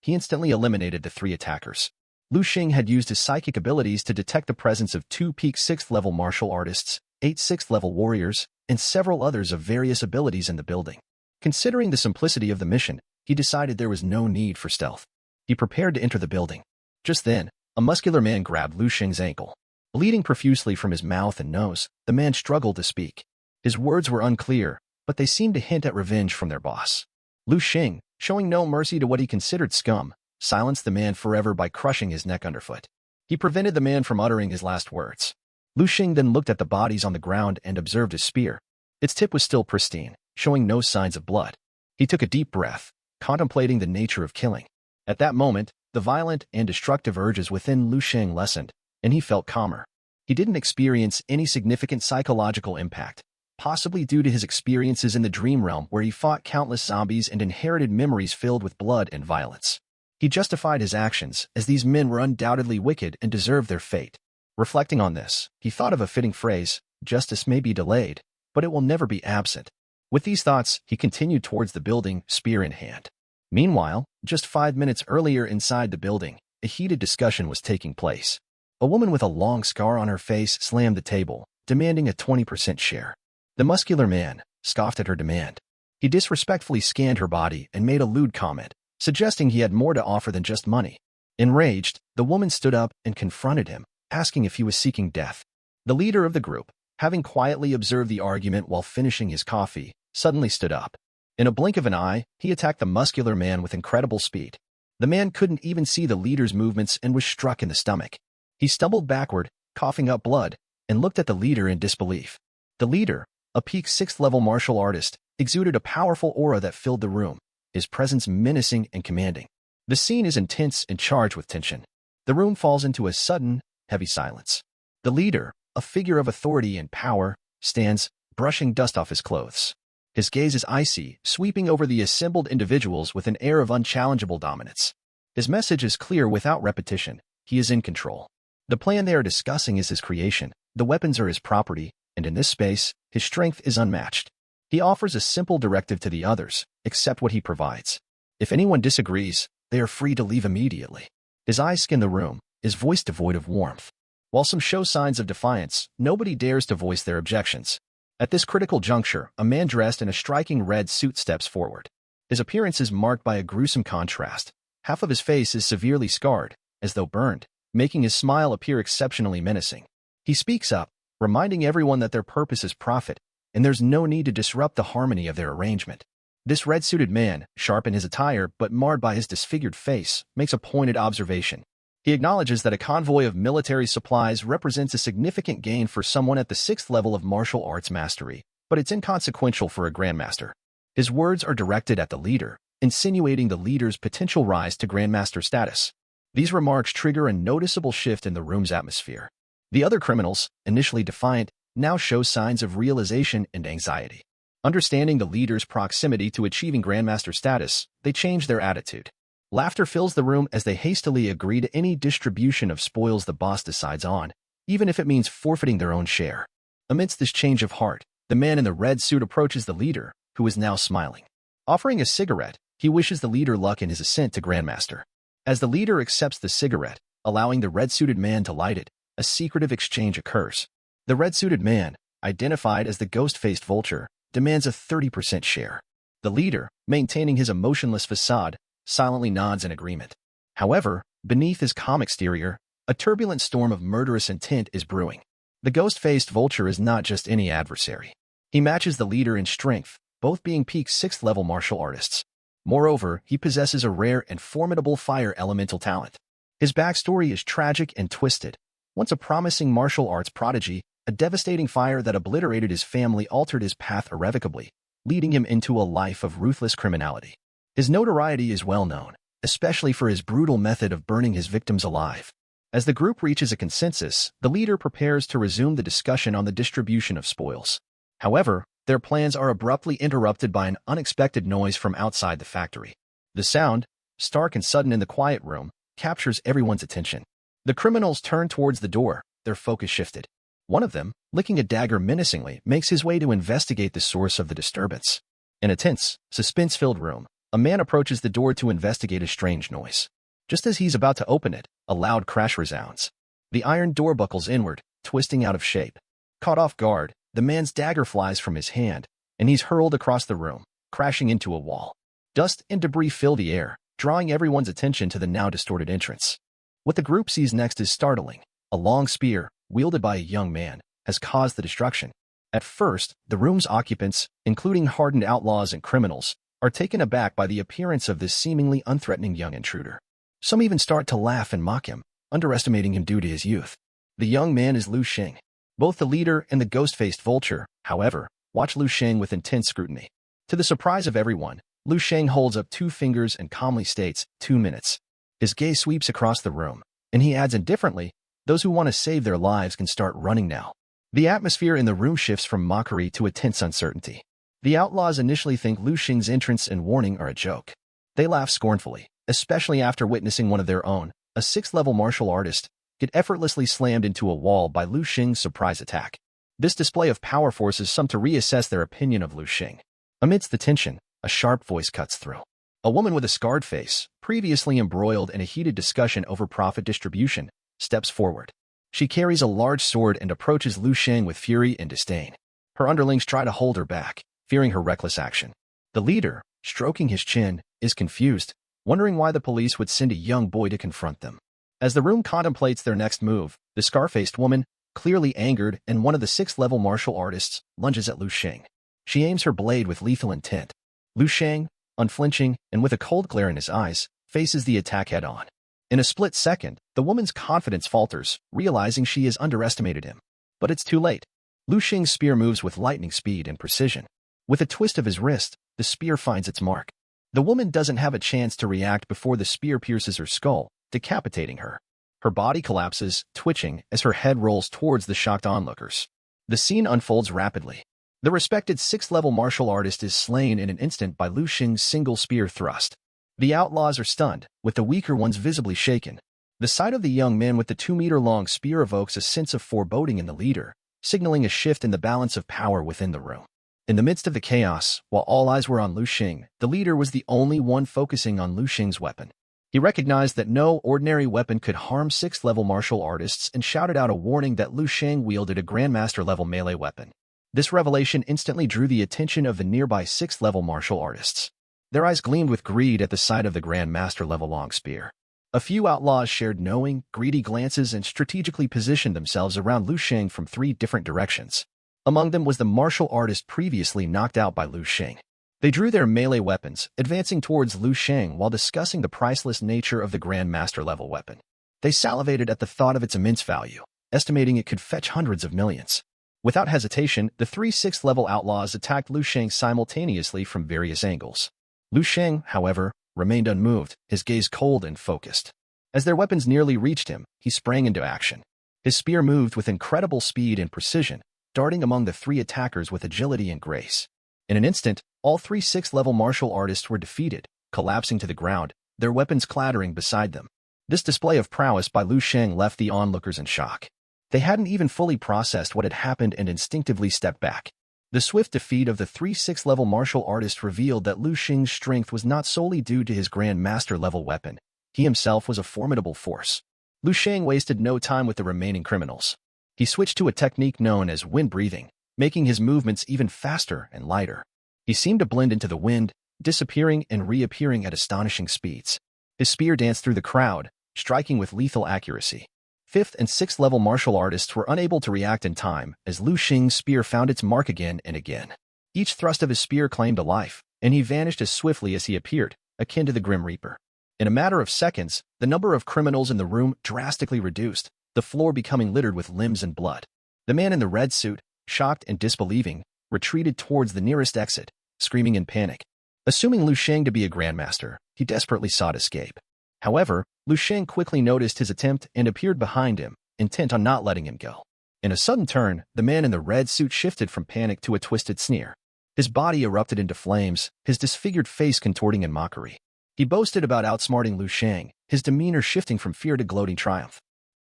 he instantly eliminated the 3 attackers. Lu Sheng had used his psychic abilities to detect the presence of 2 peak 6th level martial artists, 8 6th level warriors, and several others of various abilities in the building. Considering the simplicity of the mission, he decided there was no need for stealth. He prepared to enter the building. Just then, a muscular man grabbed Lu Sheng's ankle. Bleeding profusely from his mouth and nose, the man struggled to speak. His words were unclear, but they seemed to hint at revenge from their boss. Lu Sheng, showing no mercy to what he considered scum, silenced the man forever by crushing his neck underfoot. He prevented the man from uttering his last words. Lu Sheng then looked at the bodies on the ground and observed his spear. Its tip was still pristine, showing no signs of blood. He took a deep breath, contemplating the nature of killing. At that moment, the violent and destructive urges within Lu Sheng lessened, and he felt calmer. He didn't experience any significant psychological impact, possibly due to his experiences in the dream realm where he fought countless zombies and inherited memories filled with blood and violence. He justified his actions, as these men were undoubtedly wicked and deserved their fate. Reflecting on this, he thought of a fitting phrase: justice may be delayed, but it will never be absent. With these thoughts, he continued towards the building, spear in hand. Meanwhile, just 5 minutes earlier inside the building, a heated discussion was taking place. A woman with a long scar on her face slammed the table, demanding a 20% share. The muscular man scoffed at her demand. He disrespectfully scanned her body and made a lewd comment, suggesting he had more to offer than just money. Enraged, the woman stood up and confronted him, asking if he was seeking death. The leader of the group, having quietly observed the argument while finishing his coffee, suddenly stood up. In a blink of an eye, he attacked the muscular man with incredible speed. The man couldn't even see the leader's movements and was struck in the stomach. He stumbled backward, coughing up blood, and looked at the leader in disbelief. The leader, a peak 6th-level martial artist, exuded a powerful aura that filled the room, his presence menacing and commanding. The scene is intense and charged with tension. The room falls into a sudden, heavy silence. The leader, a figure of authority and power, stands, brushing dust off his clothes. His gaze is icy, sweeping over the assembled individuals with an air of unchallengeable dominance. His message is clear without repetition. He is in control. The plan they are discussing is his creation, the weapons are his property, and in this space, his strength is unmatched. He offers a simple directive to the others: accept what he provides. If anyone disagrees, they are free to leave immediately. His eyes scan the room, his voice devoid of warmth. While some show signs of defiance, nobody dares to voice their objections. At this critical juncture, a man dressed in a striking red suit steps forward. His appearance is marked by a gruesome contrast. Half of his face is severely scarred, as though burned, making his smile appear exceptionally menacing. He speaks up, reminding everyone that their purpose is profit, and there's no need to disrupt the harmony of their arrangement. This red-suited man, sharp in his attire but marred by his disfigured face, makes a pointed observation. He acknowledges that a convoy of military supplies represents a significant gain for someone at the 6th level of martial arts mastery, but it's inconsequential for a grandmaster. His words are directed at the leader, insinuating the leader's potential rise to grandmaster status. These remarks trigger a noticeable shift in the room's atmosphere. The other criminals, initially defiant, now show signs of realization and anxiety. Understanding the leader's proximity to achieving grandmaster status, they change their attitude. Laughter fills the room as they hastily agree to any distribution of spoils the boss decides on, even if it means forfeiting their own share. Amidst this change of heart, the man in the red suit approaches the leader, who is now smiling. Offering a cigarette, he wishes the leader luck in his ascent to grandmaster. As the leader accepts the cigarette, allowing the red-suited man to light it, a secretive exchange occurs. The red-suited man, identified as the ghost-faced vulture, demands a 30% share. The leader, maintaining his emotionless facade, silently nods in agreement. However, beneath his calm exterior, a turbulent storm of murderous intent is brewing. The ghost-faced vulture is not just any adversary. He matches the leader in strength, both being peak 6th-level martial artists. Moreover, he possesses a rare and formidable fire elemental talent. His backstory is tragic and twisted. Once a promising martial arts prodigy, a devastating fire that obliterated his family altered his path irrevocably, leading him into a life of ruthless criminality. His notoriety is well known, especially for his brutal method of burning his victims alive. As the group reaches a consensus, the leader prepares to resume the discussion on the distribution of spoils. However, their plans are abruptly interrupted by an unexpected noise from outside the factory. The sound, stark and sudden in the quiet room, captures everyone's attention. The criminals turn towards the door, their focus shifted. One of them, licking a dagger menacingly, makes his way to investigate the source of the disturbance. In a tense, suspense-filled room, a man approaches the door to investigate a strange noise. Just as he's about to open it, a loud crash resounds. The iron door buckles inward, twisting out of shape. Caught off guard, the man's dagger flies from his hand, and he's hurled across the room, crashing into a wall. Dust and debris fill the air, drawing everyone's attention to the now distorted entrance. What the group sees next is startling. A long spear, wielded by a young man, has caused the destruction. At first, the room's occupants, including hardened outlaws and criminals, are taken aback by the appearance of this seemingly unthreatening young intruder. Some even start to laugh and mock him, underestimating him due to his youth. The young man is Sheng. Both the leader and the ghost-faced vulture, however, watch Sheng with intense scrutiny. To the surprise of everyone, Sheng holds up 2 fingers and calmly states, 2 minutes. His gaze sweeps across the room, and he adds indifferently, those who want to save their lives can start running now. The atmosphere in the room shifts from mockery to a tense uncertainty. The outlaws initially think Sheng's entrance and warning are a joke. They laugh scornfully, especially after witnessing one of their own, a 6th-level martial artist, get effortlessly slammed into a wall by Sheng's surprise attack. This display of power forces some to reassess their opinion of Sheng. Amidst the tension, a sharp voice cuts through. A woman with a scarred face, previously embroiled in a heated discussion over profit distribution, steps forward. She carries a large sword and approaches Lu Sheng with fury and disdain. Her underlings try to hold her back, fearing her reckless action. The leader, stroking his chin, is confused, wondering why the police would send a young boy to confront them. As the room contemplates their next move, the scar-faced woman, clearly angered and one of the 6th-level martial artists, lunges at Lu Sheng. She aims her blade with lethal intent. Lu Sheng, unflinching and with a cold glare in his eyes, faces the attack head-on. In a split second, the woman's confidence falters, realizing she has underestimated him. But it's too late. Lu Sheng's spear moves with lightning speed and precision. With a twist of his wrist, the spear finds its mark. The woman doesn't have a chance to react before the spear pierces her skull, decapitating her. Her body collapses, twitching as her head rolls towards the shocked onlookers. The scene unfolds rapidly. The respected 6th-level martial artist is slain in an instant by Lu Sheng's single spear thrust. The outlaws are stunned, with the weaker ones visibly shaken. The sight of the young man with the 2-meter-long spear evokes a sense of foreboding in the leader, signaling a shift in the balance of power within the room. In the midst of the chaos, while all eyes were on Lu Sheng, the leader was the only one focusing on Lu Sheng's weapon. He recognized that no ordinary weapon could harm 6th-level martial artists and shouted out a warning that Lu Sheng wielded a Grandmaster-level melee weapon. This revelation instantly drew the attention of the nearby 6th-level martial artists. Their eyes gleamed with greed at the sight of the Grandmaster-level long spear. A few outlaws shared knowing, greedy glances and strategically positioned themselves around Lu Sheng from 3 different directions. Among them was the martial artist previously knocked out by Lu Sheng. They drew their melee weapons, advancing towards Lu Sheng while discussing the priceless nature of the Grandmaster-level weapon. They salivated at the thought of its immense value, estimating it could fetch hundreds of millions. Without hesitation, the 3 6th-level outlaws attacked Lu Sheng simultaneously from various angles. Lu Sheng, however, remained unmoved, his gaze cold and focused. As their weapons nearly reached him, he sprang into action. His spear moved with incredible speed and precision, darting among the 3 attackers with agility and grace. In an instant, all 3 6th-level martial artists were defeated, collapsing to the ground, their weapons clattering beside them. This display of prowess by Lu Sheng left the onlookers in shock. They hadn't even fully processed what had happened and instinctively stepped back. The swift defeat of the 3 6th-level martial artists revealed that Lu Sheng's strength was not solely due to his Grandmaster-level weapon. He himself was a formidable force. Lu Sheng wasted no time with the remaining criminals. He switched to a technique known as wind breathing, making his movements even faster and lighter. He seemed to blend into the wind, disappearing and reappearing at astonishing speeds. His spear danced through the crowd, striking with lethal accuracy. 5th and 6th-level martial artists were unable to react in time as Lu Sheng's spear found its mark again and again. Each thrust of his spear claimed a life, and he vanished as swiftly as he appeared, akin to the Grim Reaper. In a matter of seconds, the number of criminals in the room drastically reduced, the floor becoming littered with limbs and blood. The man in the red suit, shocked and disbelieving, retreated towards the nearest exit, screaming in panic. Assuming Lu Sheng to be a Grandmaster, he desperately sought escape. However, Lu Sheng quickly noticed his attempt and appeared behind him, intent on not letting him go. In a sudden turn, the man in the red suit shifted from panic to a twisted sneer. His body erupted into flames, his disfigured face contorting in mockery. He boasted about outsmarting Lu Sheng, his demeanor shifting from fear to gloating triumph.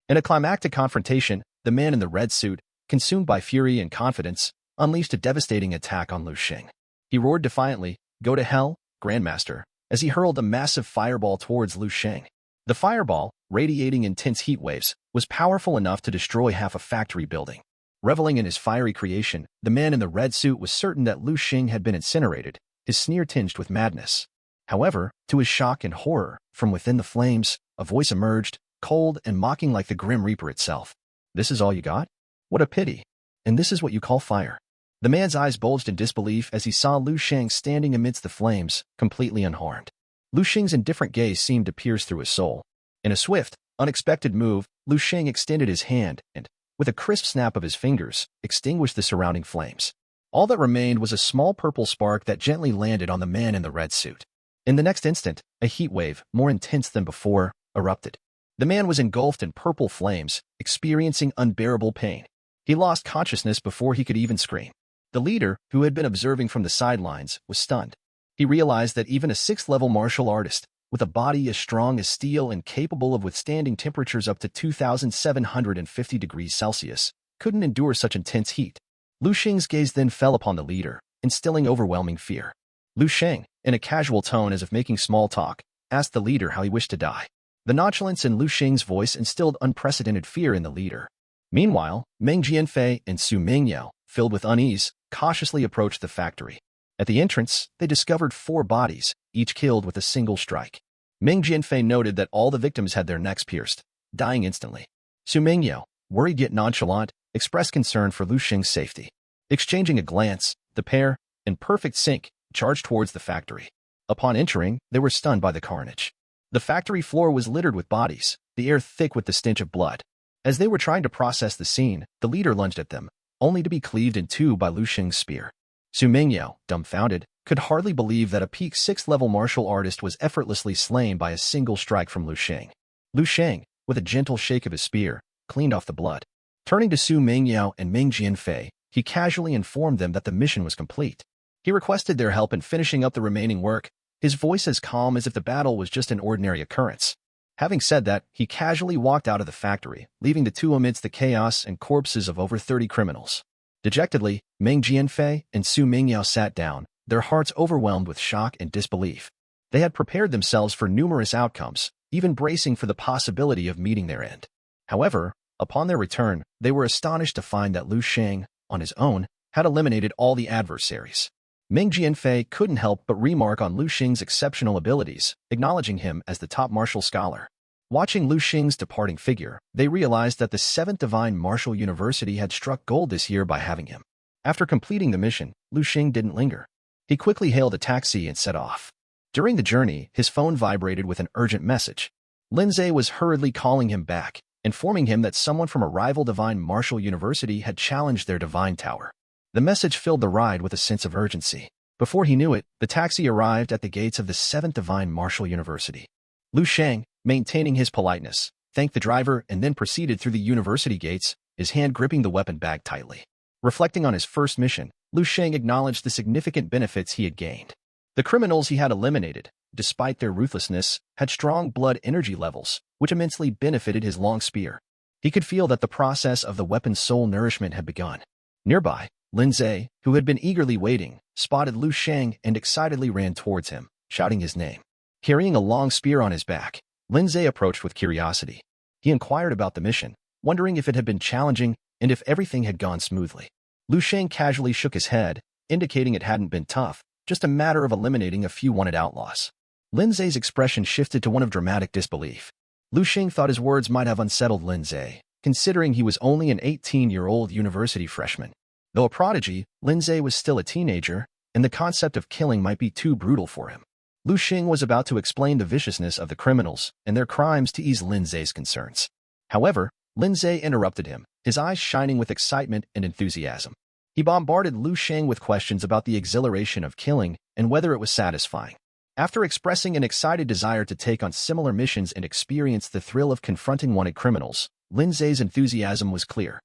In a climactic confrontation, the man in the red suit, consumed by fury and confidence, unleashed a devastating attack on Lu Sheng. He roared defiantly, "Go to hell, Grandmaster," as he hurled a massive fireball towards Lu Sheng. The fireball, radiating intense heat waves, was powerful enough to destroy half a factory building. Reveling in his fiery creation, the man in the red suit was certain that Lu Sheng had been incinerated, his sneer tinged with madness. However, to his shock and horror, from within the flames, a voice emerged, cold and mocking like the Grim Reaper itself. "This is all you got? What a pity. And this is what you call fire." The man's eyes bulged in disbelief as he saw Lu Sheng standing amidst the flames, completely unharmed. Lu Sheng's indifferent gaze seemed to pierce through his soul. In a swift, unexpected move, Lu Sheng extended his hand and, with a crisp snap of his fingers, extinguished the surrounding flames. All that remained was a small purple spark that gently landed on the man in the red suit. In the next instant, a heat wave, more intense than before, erupted. The man was engulfed in purple flames, experiencing unbearable pain. He lost consciousness before he could even scream. The leader, who had been observing from the sidelines, was stunned. He realized that even a 6th-level martial artist, with a body as strong as steel and capable of withstanding temperatures up to 2,750 degrees Celsius, couldn't endure such intense heat. Lu Sheng's gaze then fell upon the leader, instilling overwhelming fear. "Lu Sheng, in a casual tone as if making small talk, asked the leader how he wished to die. The nonchalance in Lu Xing's voice instilled unprecedented fear in the leader. Meanwhile, Meng Jianfei and Su Mingyao, filled with unease, cautiously approached the factory. At the entrance, they discovered 4 bodies, each killed with a single strike. Meng Jianfei noted that all the victims had their necks pierced, dying instantly. Su Mingyao, worried yet nonchalant, expressed concern for Lu Xing's safety. Exchanging a glance, the pair, in perfect sync, charged towards the factory. Upon entering, they were stunned by the carnage. The factory floor was littered with bodies, the air thick with the stench of blood. As they were trying to process the scene, the leader lunged at them, only to be cleaved in 2 by Lu Xing's spear. Su Mingyao, dumbfounded, could hardly believe that a peak 6th-level martial artist was effortlessly slain by a single strike from Lu Xing. Lu Xing, with a gentle shake of his spear, cleaned off the blood. Turning to Su Mingyao and Meng Jianfei, he casually informed them that the mission was complete. He requested their help in finishing up the remaining work, his voice as calm as if the battle was just an ordinary occurrence. Having said that, he casually walked out of the factory, leaving the 2 amidst the chaos and corpses of over 30 criminals. Dejectedly, Meng Jianfei and Su Mingyao sat down, their hearts overwhelmed with shock and disbelief. They had prepared themselves for numerous outcomes, even bracing for the possibility of meeting their end. However, upon their return, they were astonished to find that Lu Xing, on his own, had eliminated all the adversaries. Meng Jianfei couldn't help but remark on Lu Xing's exceptional abilities, acknowledging him as the top martial scholar. Watching Lu Xing's departing figure, they realized that the 7th Divine Martial University had struck gold this year by having him. After completing the mission, Lu Xing didn't linger. He quickly hailed a taxi and set off. During the journey, his phone vibrated with an urgent message. Lindsay was hurriedly calling him back, informing him that someone from a rival Divine Martial University had challenged their Divine Tower. The message filled the ride with a sense of urgency. Before he knew it, the taxi arrived at the gates of the 7th Divine Martial University. Lu Xing, maintaining his politeness, thanked the driver and then proceeded through the university gates, his hand gripping the weapon bag tightly. Reflecting on his first mission, Lu Xing acknowledged the significant benefits he had gained. The criminals he had eliminated, despite their ruthlessness, had strong blood energy levels, which immensely benefited his long spear. He could feel that the process of the weapon's soul nourishment had begun. Nearby, Lindsay, who had been eagerly waiting, spotted Lu Xing and excitedly ran towards him, shouting his name. Carrying a long spear on his back, Lindsay approached with curiosity. He inquired about the mission, wondering if it had been challenging and if everything had gone smoothly. Lu Xing casually shook his head, indicating it hadn't been tough, just a matter of eliminating a few wanted outlaws. Lindsay's expression shifted to one of dramatic disbelief. Lu Xing thought his words might have unsettled Lindsay, considering he was only an 18-year-old university freshman. Though a prodigy, Lindsay was still a teenager, and the concept of killing might be too brutal for him. Lu Xing was about to explain the viciousness of the criminals and their crimes to ease Lindsay's concerns. However, Lindsay interrupted him, his eyes shining with excitement and enthusiasm. He bombarded Lu Xing with questions about the exhilaration of killing and whether it was satisfying. After expressing an excited desire to take on similar missions and experience the thrill of confronting wanted criminals, Lindsay's enthusiasm was clear.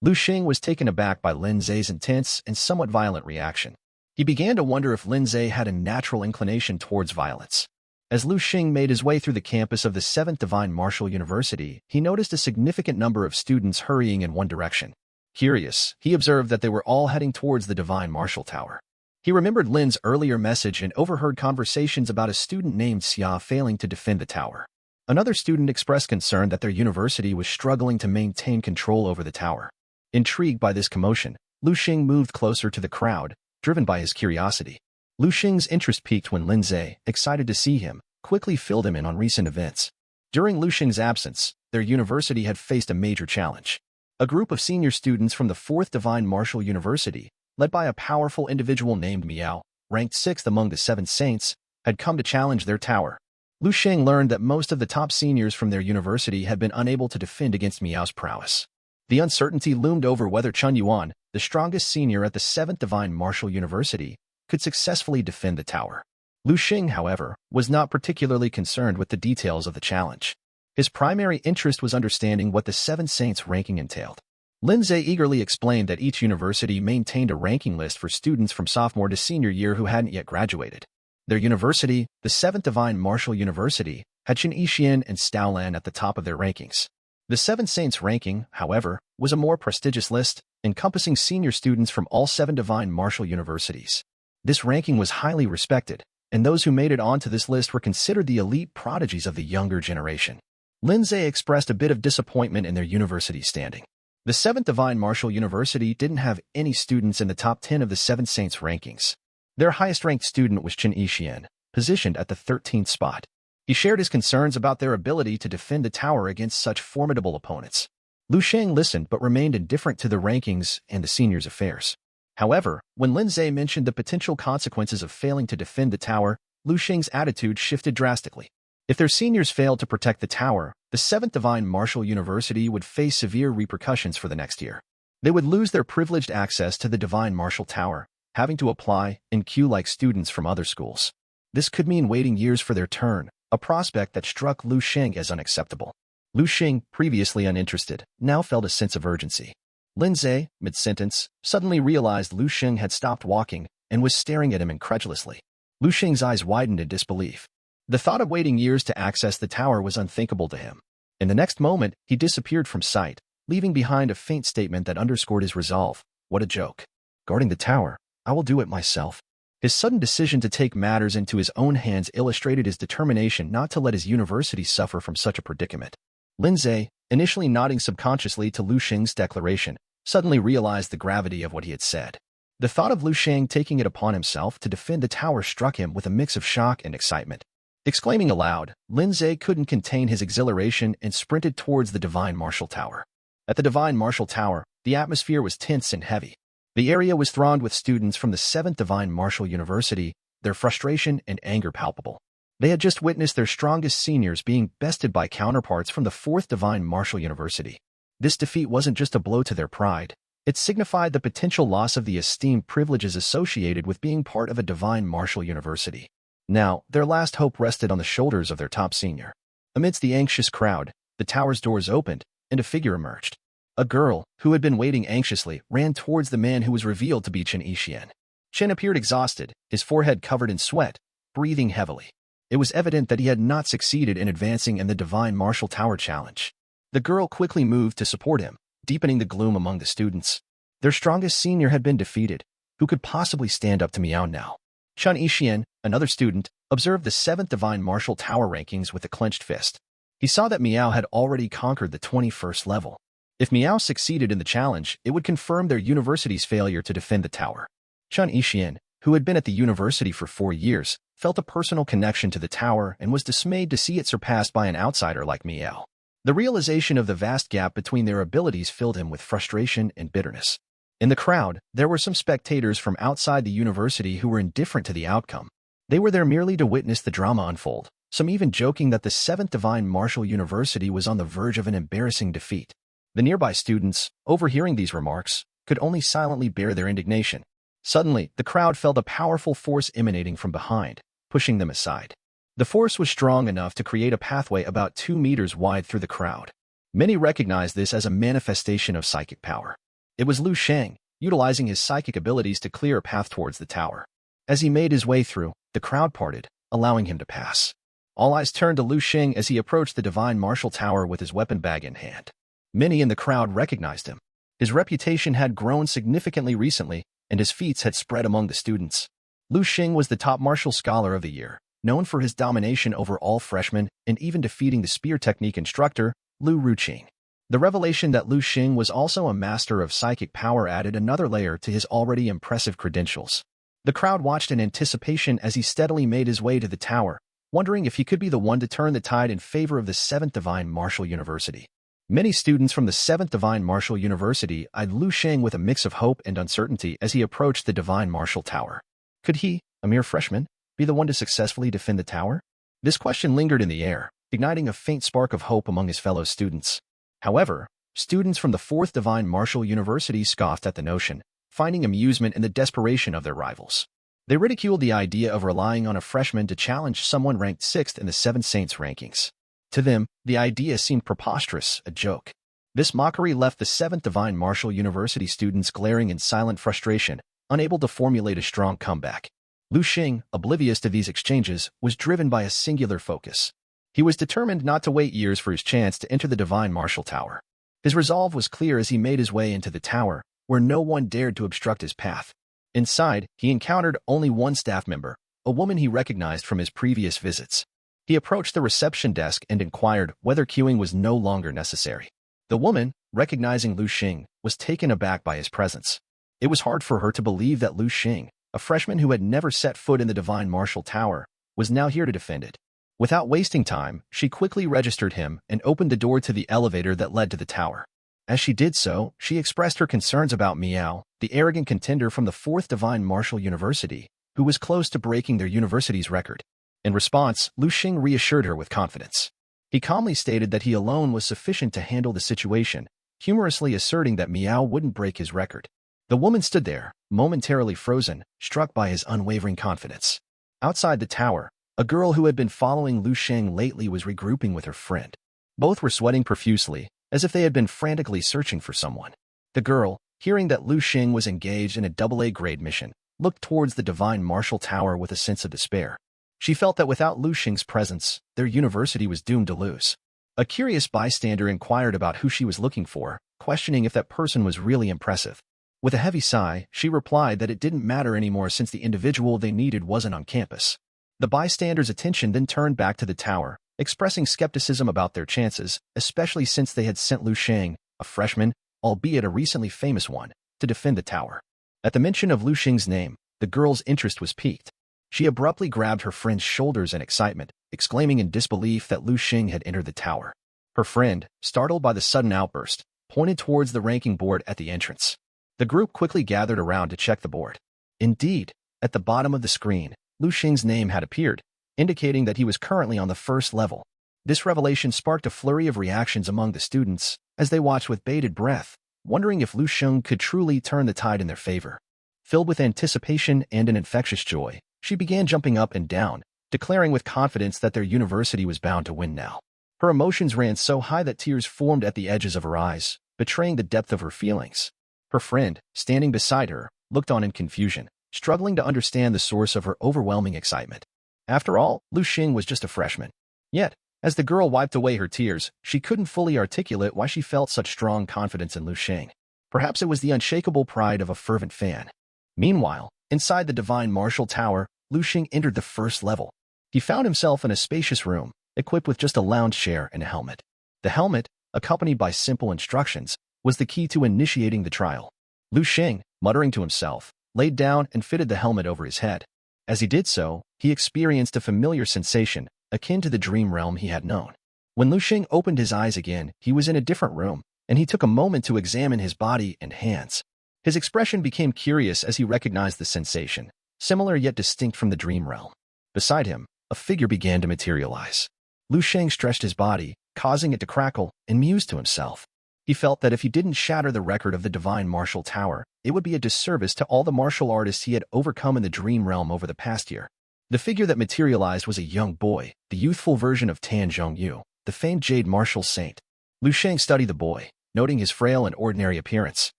Lu Xing was taken aback by Lindsay's intense and somewhat violent reaction. He began to wonder if Lindsay had a natural inclination towards violence. As Lu Xing made his way through the campus of the 7th Divine Martial University, he noticed a significant number of students hurrying in one direction. Curious, he observed that they were all heading towards the Divine Martial Tower. He remembered Lin's earlier message and overheard conversations about a student named Xia failing to defend the tower. Another student expressed concern that their university was struggling to maintain control over the tower. Intrigued by this commotion, Lu Xing moved closer to the crowd, driven by his curiosity. Lu Xing's interest peaked when Lindsay, excited to see him, quickly filled him in on recent events. During Lu Xing's absence, their university had faced a major challenge. A group of senior students from the 4th Divine Martial University, led by a powerful individual named Miao, ranked 6th among the 7 saints, had come to challenge their tower. Lu Xing learned that most of the top seniors from their university had been unable to defend against Miao's prowess. The uncertainty loomed over whether Chun Yuan, the strongest senior at the 7th Divine Martial University, could successfully defend the tower. Lu Xing, however, was not particularly concerned with the details of the challenge. His primary interest was understanding what the 7 saints' ranking entailed. Lindsay eagerly explained that each university maintained a ranking list for students from sophomore to senior year who hadn't yet graduated. Their university, the 7th Divine Martial University, had Chen Yixian and Staolan at the top of their rankings. The 7 Saints ranking, however, was a more prestigious list, encompassing senior students from all 7 Divine Martial Universities. This ranking was highly respected, and those who made it onto this list were considered the elite prodigies of the younger generation. Lindsay expressed a bit of disappointment in their university standing. The 7th Divine Martial University didn't have any students in the top 10 of the Seven Saints rankings. Their highest-ranked student was Chen Yixian, positioned at the 13th spot. He shared his concerns about their ability to defend the tower against such formidable opponents. Lu Sheng listened but remained indifferent to the rankings and the seniors' affairs. However, when Lindsay mentioned the potential consequences of failing to defend the tower, Lu Sheng's attitude shifted drastically. If their seniors failed to protect the tower, the 7th Divine Martial University would face severe repercussions for the next year. They would lose their privileged access to the Divine Martial Tower, having to apply in queue like students from other schools. This could mean waiting years for their turn, a prospect that struck Lu Sheng as unacceptable. Lu Sheng, previously uninterested, now felt a sense of urgency. Lindsay, mid-sentence, suddenly realized Lu Sheng had stopped walking and was staring at him incredulously. Lu Sheng's eyes widened in disbelief. The thought of waiting years to access the tower was unthinkable to him. In the next moment, he disappeared from sight, leaving behind a faint statement that underscored his resolve. What a joke. Guarding the tower, I will do it myself. His sudden decision to take matters into his own hands illustrated his determination not to let his university suffer from such a predicament. Lindsay, initially nodding subconsciously to Lu Sheng's declaration, suddenly realized the gravity of what he had said. The thought of Lu Sheng taking it upon himself to defend the tower struck him with a mix of shock and excitement. Exclaiming aloud, Lindsay couldn't contain his exhilaration and sprinted towards the Divine Martial Tower. At the Divine Martial Tower, the atmosphere was tense and heavy. The area was thronged with students from the 7th Divine Martial University, their frustration and anger palpable. They had just witnessed their strongest seniors being bested by counterparts from the 4th Divine Martial University. This defeat wasn't just a blow to their pride. It signified the potential loss of the esteemed privileges associated with being part of a Divine Martial University. Now, their last hope rested on the shoulders of their top senior. Amidst the anxious crowd, the tower's doors opened, and a figure emerged. A girl, who had been waiting anxiously, ran towards the man who was revealed to be Chen Yixian. Chen appeared exhausted, his forehead covered in sweat, breathing heavily. It was evident that he had not succeeded in advancing in the Divine Martial Tower challenge. The girl quickly moved to support him, deepening the gloom among the students. Their strongest senior had been defeated. Who could possibly stand up to Miao now? Chen Yixian, another student, observed the 7th Divine Martial Tower rankings with a clenched fist. He saw that Miao had already conquered the 21st level. If Miao succeeded in the challenge, it would confirm their university's failure to defend the tower. Chen Yixian, who had been at the university for 4 years, felt a personal connection to the tower and was dismayed to see it surpassed by an outsider like Miao. The realization of the vast gap between their abilities filled him with frustration and bitterness. In the crowd, there were some spectators from outside the university who were indifferent to the outcome. They were there merely to witness the drama unfold, some even joking that the 7th Divine Martial University was on the verge of an embarrassing defeat. The nearby students, overhearing these remarks, could only silently bear their indignation. Suddenly, the crowd felt a powerful force emanating from behind, pushing them aside. The force was strong enough to create a pathway about 2 meters wide through the crowd. Many recognized this as a manifestation of psychic power. It was Lu Sheng, utilizing his psychic abilities to clear a path towards the tower. As he made his way through, the crowd parted, allowing him to pass. All eyes turned to Lu Sheng as he approached the Divine Martial Tower with his weapon bag in hand. Many in the crowd recognized him. His reputation had grown significantly recently, and his feats had spread among the students. Lu Sheng was the top martial scholar of the year, known for his domination over all freshmen and even defeating the spear technique instructor, Lu Ruqing. The revelation that Lu Sheng was also a master of psychic power added another layer to his already impressive credentials. The crowd watched in anticipation as he steadily made his way to the tower, wondering if he could be the one to turn the tide in favor of the 7th Divine Martial University. Many students from the 7th Divine Martial University eyed Lu Sheng with a mix of hope and uncertainty as he approached the Divine Martial Tower. Could he, a mere freshman, be the one to successfully defend the tower? This question lingered in the air, igniting a faint spark of hope among his fellow students. However, students from the 4th Divine Martial University scoffed at the notion, finding amusement in the desperation of their rivals. They ridiculed the idea of relying on a freshman to challenge someone ranked 6th in the Seven Saints rankings. To them, the idea seemed preposterous, a joke. This mockery left the 7th Divine Martial University students glaring in silent frustration, unable to formulate a strong comeback. Lu Sheng, oblivious to these exchanges, was driven by a singular focus. He was determined not to wait years for his chance to enter the Divine Martial Tower. His resolve was clear as he made his way into the tower, where no one dared to obstruct his path. Inside, he encountered only one staff member, a woman he recognized from his previous visits. He approached the reception desk and inquired whether queuing was no longer necessary. The woman, recognizing Lu Xing, was taken aback by his presence. It was hard for her to believe that Lu Xing, a freshman who had never set foot in the Divine Martial Tower, was now here to defend it. Without wasting time, she quickly registered him and opened the door to the elevator that led to the tower. As she did so, she expressed her concerns about Miao, the arrogant contender from the 4th Divine Martial University, who was close to breaking their university's record. In response, Lu Xing reassured her with confidence. He calmly stated that he alone was sufficient to handle the situation, humorously asserting that Miao wouldn't break his record. The woman stood there, momentarily frozen, struck by his unwavering confidence. Outside the tower, a girl who had been following Lu Xing lately was regrouping with her friend. Both were sweating profusely, as if they had been frantically searching for someone. The girl, hearing that Lu Xing was engaged in a AA grade mission, looked towards the Divine Martial Tower with a sense of despair. She felt that without Lu Xing's presence, their university was doomed to lose. A curious bystander inquired about who she was looking for, questioning if that person was really impressive. With a heavy sigh, she replied that it didn't matter anymore since the individual they needed wasn't on campus. The bystander's attention then turned back to the tower, expressing skepticism about their chances, especially since they had sent Lu Xing, a freshman, albeit a recently famous one, to defend the tower. At the mention of Lu Xing's name, the girl's interest was piqued. She abruptly grabbed her friend's shoulders in excitement, exclaiming in disbelief that Lu Xing had entered the tower. Her friend, startled by the sudden outburst, pointed towards the ranking board at the entrance. The group quickly gathered around to check the board. Indeed, at the bottom of the screen, Lu Xing's name had appeared, indicating that he was currently on the 1st level. This revelation sparked a flurry of reactions among the students, as they watched with bated breath, wondering if Lu Xing could truly turn the tide in their favor. Filled with anticipation and an infectious joy, she began jumping up and down, declaring with confidence that their university was bound to win now. Her emotions ran so high that tears formed at the edges of her eyes, betraying the depth of her feelings. Her friend, standing beside her, looked on in confusion, struggling to understand the source of her overwhelming excitement. After all, Lu Xing was just a freshman. Yet, as the girl wiped away her tears, she couldn't fully articulate why she felt such strong confidence in Lu Xing. Perhaps it was the unshakable pride of a fervent fan. Meanwhile, inside the Divine Martial Tower, Lu Xing entered the 1st level. He found himself in a spacious room, equipped with just a lounge chair and a helmet. The helmet, accompanied by simple instructions, was the key to initiating the trial. Lu Xing, muttering to himself, laid down and fitted the helmet over his head. As he did so, he experienced a familiar sensation, akin to the dream realm he had known. When Lu Xing opened his eyes again, he was in a different room, and he took a moment to examine his body and hands. His expression became curious as he recognized the sensation, similar yet distinct from the dream realm. Beside him, a figure began to materialize. Lu Xing stretched his body, causing it to crackle, and mused to himself. He felt that if he didn't shatter the record of the Divine Martial Tower, it would be a disservice to all the martial artists he had overcome in the dream realm over the past year. The figure that materialized was a young boy, the youthful version of Tan Zhongyu, the famed Jade Martial Saint. Lu Xing studied the boy, noting his frail and ordinary appearance.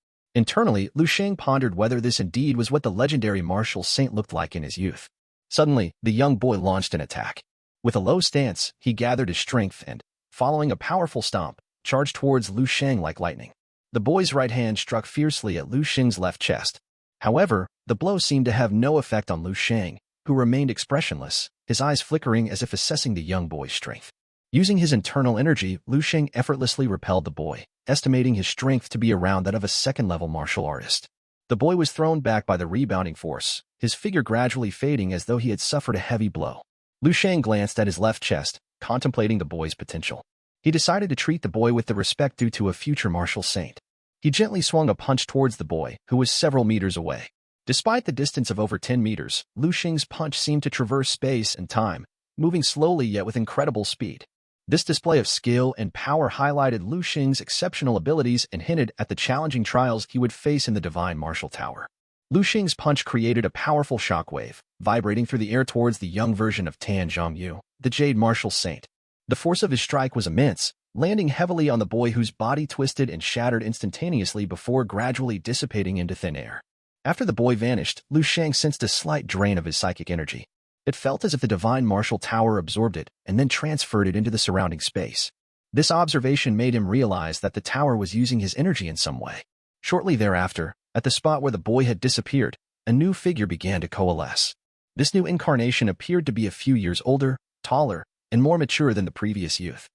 Internally, Lu Xing pondered whether this indeed was what the legendary martial saint looked like in his youth. Suddenly, the young boy launched an attack. With a low stance, he gathered his strength and, following a powerful stomp, charged towards Lu Xing like lightning. The boy's right hand struck fiercely at Lu Xing's left chest. However, the blow seemed to have no effect on Lu Xing, who remained expressionless, his eyes flickering as if assessing the young boy's strength. Using his internal energy, Lu Xing effortlessly repelled the boy, estimating his strength to be around that of a 2nd-level martial artist. The boy was thrown back by the rebounding force, his figure gradually fading as though he had suffered a heavy blow. Lu Xing glanced at his left chest, contemplating the boy's potential. He decided to treat the boy with the respect due to a future martial saint. He gently swung a punch towards the boy, who was several meters away. Despite the distance of over 10 meters, Lu Xing's punch seemed to traverse space and time, moving slowly yet with incredible speed. This display of skill and power highlighted Lu Xing's exceptional abilities and hinted at the challenging trials he would face in the Divine Martial Tower. Lu Xing's punch created a powerful shockwave, vibrating through the air towards the young version of Tan Zhongyu, the Jade Martial Saint. The force of his strike was immense, landing heavily on the boy whose body twisted and shattered instantaneously before gradually dissipating into thin air. After the boy vanished, Lu Xing sensed a slight drain of his psychic energy. It felt as if the Divine Martial Tower absorbed it and then transferred it into the surrounding space. This observation made him realize that the tower was using his energy in some way. Shortly thereafter, at the spot where the boy had disappeared, a new figure began to coalesce. This new incarnation appeared to be a few years older, taller, and more mature than the previous youth.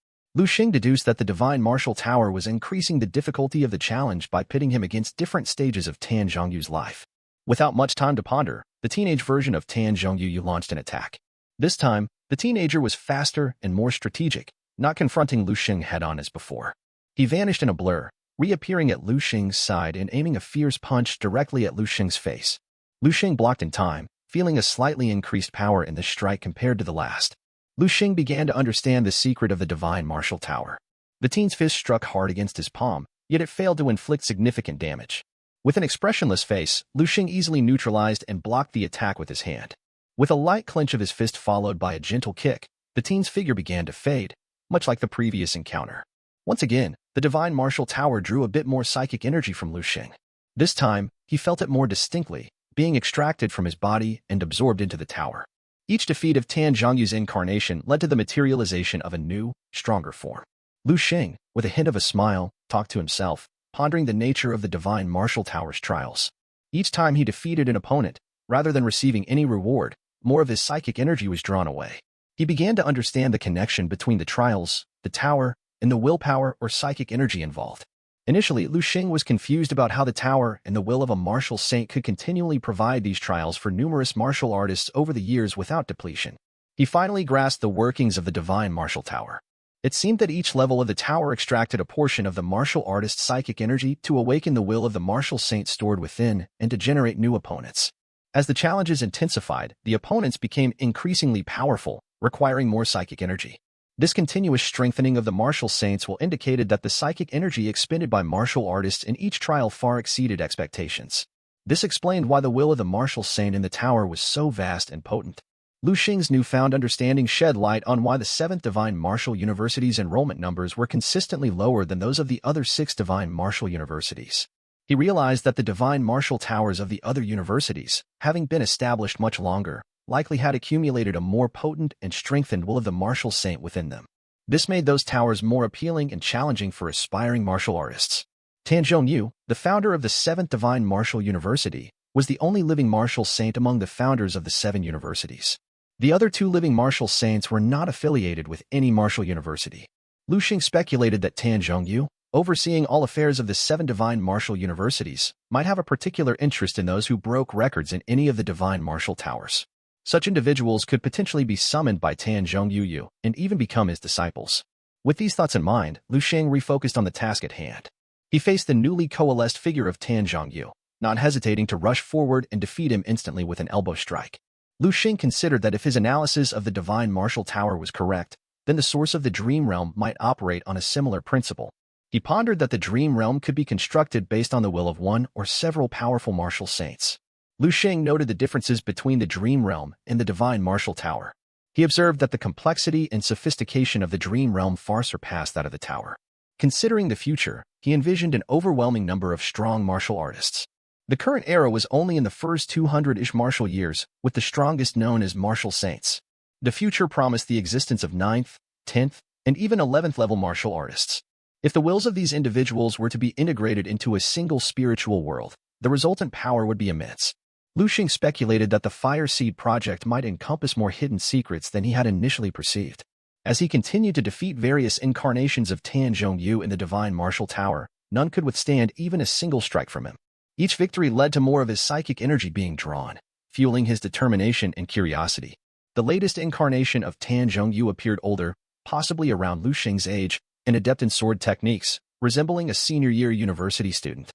Sheng deduced that the divine martial tower was increasing the difficulty of the challenge by pitting him against different stages of Tan Zhongyu's life. Without much time to ponder, the teenage version of Tan Zhongyu launched an attack. This time, the teenager was faster and more strategic, not confronting Sheng head-on as before. He vanished in a blur, reappearing at Sheng's side and aiming a fierce punch directly at Sheng's face. Sheng blocked in time, feeling a slightly increased power in this strike compared to the last. Sheng began to understand the secret of the divine martial tower. The teen's fist struck hard against his palm, yet it failed to inflict significant damage. With an expressionless face, Sheng easily neutralized and blocked the attack with his hand. With a light clench of his fist followed by a gentle kick, the teen's figure began to fade, much like the previous encounter. Once again, the divine martial tower drew a bit more psychic energy from Sheng. This time, he felt it more distinctly, being extracted from his body and absorbed into the tower. Each defeat of Tan Zhongyu's incarnation led to the materialization of a new, stronger form. Sheng, with a hint of a smile, talked to himself, pondering the nature of the divine martial tower's trials. Each time he defeated an opponent, rather than receiving any reward, more of his psychic energy was drawn away. He began to understand the connection between the trials, the tower, and the willpower or psychic energy involved. Initially, Sheng was confused about how the tower and the will of a martial saint could continually provide these trials for numerous martial artists over the years without depletion. He finally grasped the workings of the divine martial tower. It seemed that each level of the tower extracted a portion of the martial artist's psychic energy to awaken the will of the martial saint stored within and to generate new opponents. As the challenges intensified, the opponents became increasingly powerful, requiring more psychic energy. This continuous strengthening of the martial saints will indicated that the psychic energy expended by martial artists in each trial far exceeded expectations. This explained why the will of the martial saint in the tower was so vast and potent. Sheng's newfound understanding shed light on why the 7th Divine Martial University's enrollment numbers were consistently lower than those of the other 6 Divine Martial Universities. He realized that the divine martial towers of the other universities, having been established much longer, likely had accumulated a more potent and strengthened will of the martial saint within them. This made those towers more appealing and challenging for aspiring martial artists. Tan Zhongyu, the founder of the 7th Divine Martial University, was the only living martial saint among the founders of the 7 universities. The other 2 living martial saints were not affiliated with any martial university. Sheng speculated that Tan Zhongyu, overseeing all affairs of the 7 divine martial universities, might have a particular interest in those who broke records in any of the divine martial towers. Such individuals could potentially be summoned by Tan Zhongyu and even become his disciples. With these thoughts in mind, Sheng refocused on the task at hand. He faced the newly coalesced figure of Tan Zhongyu, not hesitating to rush forward and defeat him instantly with an elbow strike. Sheng considered that if his analysis of the divine martial tower was correct, then the source of the dream realm might operate on a similar principle. He pondered that the dream realm could be constructed based on the will of one or several powerful martial saints. Sheng noted the differences between the dream realm and the divine martial tower. He observed that the complexity and sophistication of the dream realm far surpassed that of the tower. Considering the future, he envisioned an overwhelming number of strong martial artists. The current era was only in the first 200-ish martial years, with the strongest known as martial saints. The future promised the existence of 9th, 10th, and even 11th level martial artists. If the wills of these individuals were to be integrated into a single spiritual world, the resultant power would be immense. Sheng speculated that the Fire Seed project might encompass more hidden secrets than he had initially perceived. As he continued to defeat various incarnations of Tan Zhongyu in the Divine Martial Tower, none could withstand even a single strike from him. Each victory led to more of his psychic energy being drawn, fueling his determination and curiosity. The latest incarnation of Tan Zhongyu appeared older, possibly around Sheng's age, and adept in sword techniques, resembling a senior-year university student.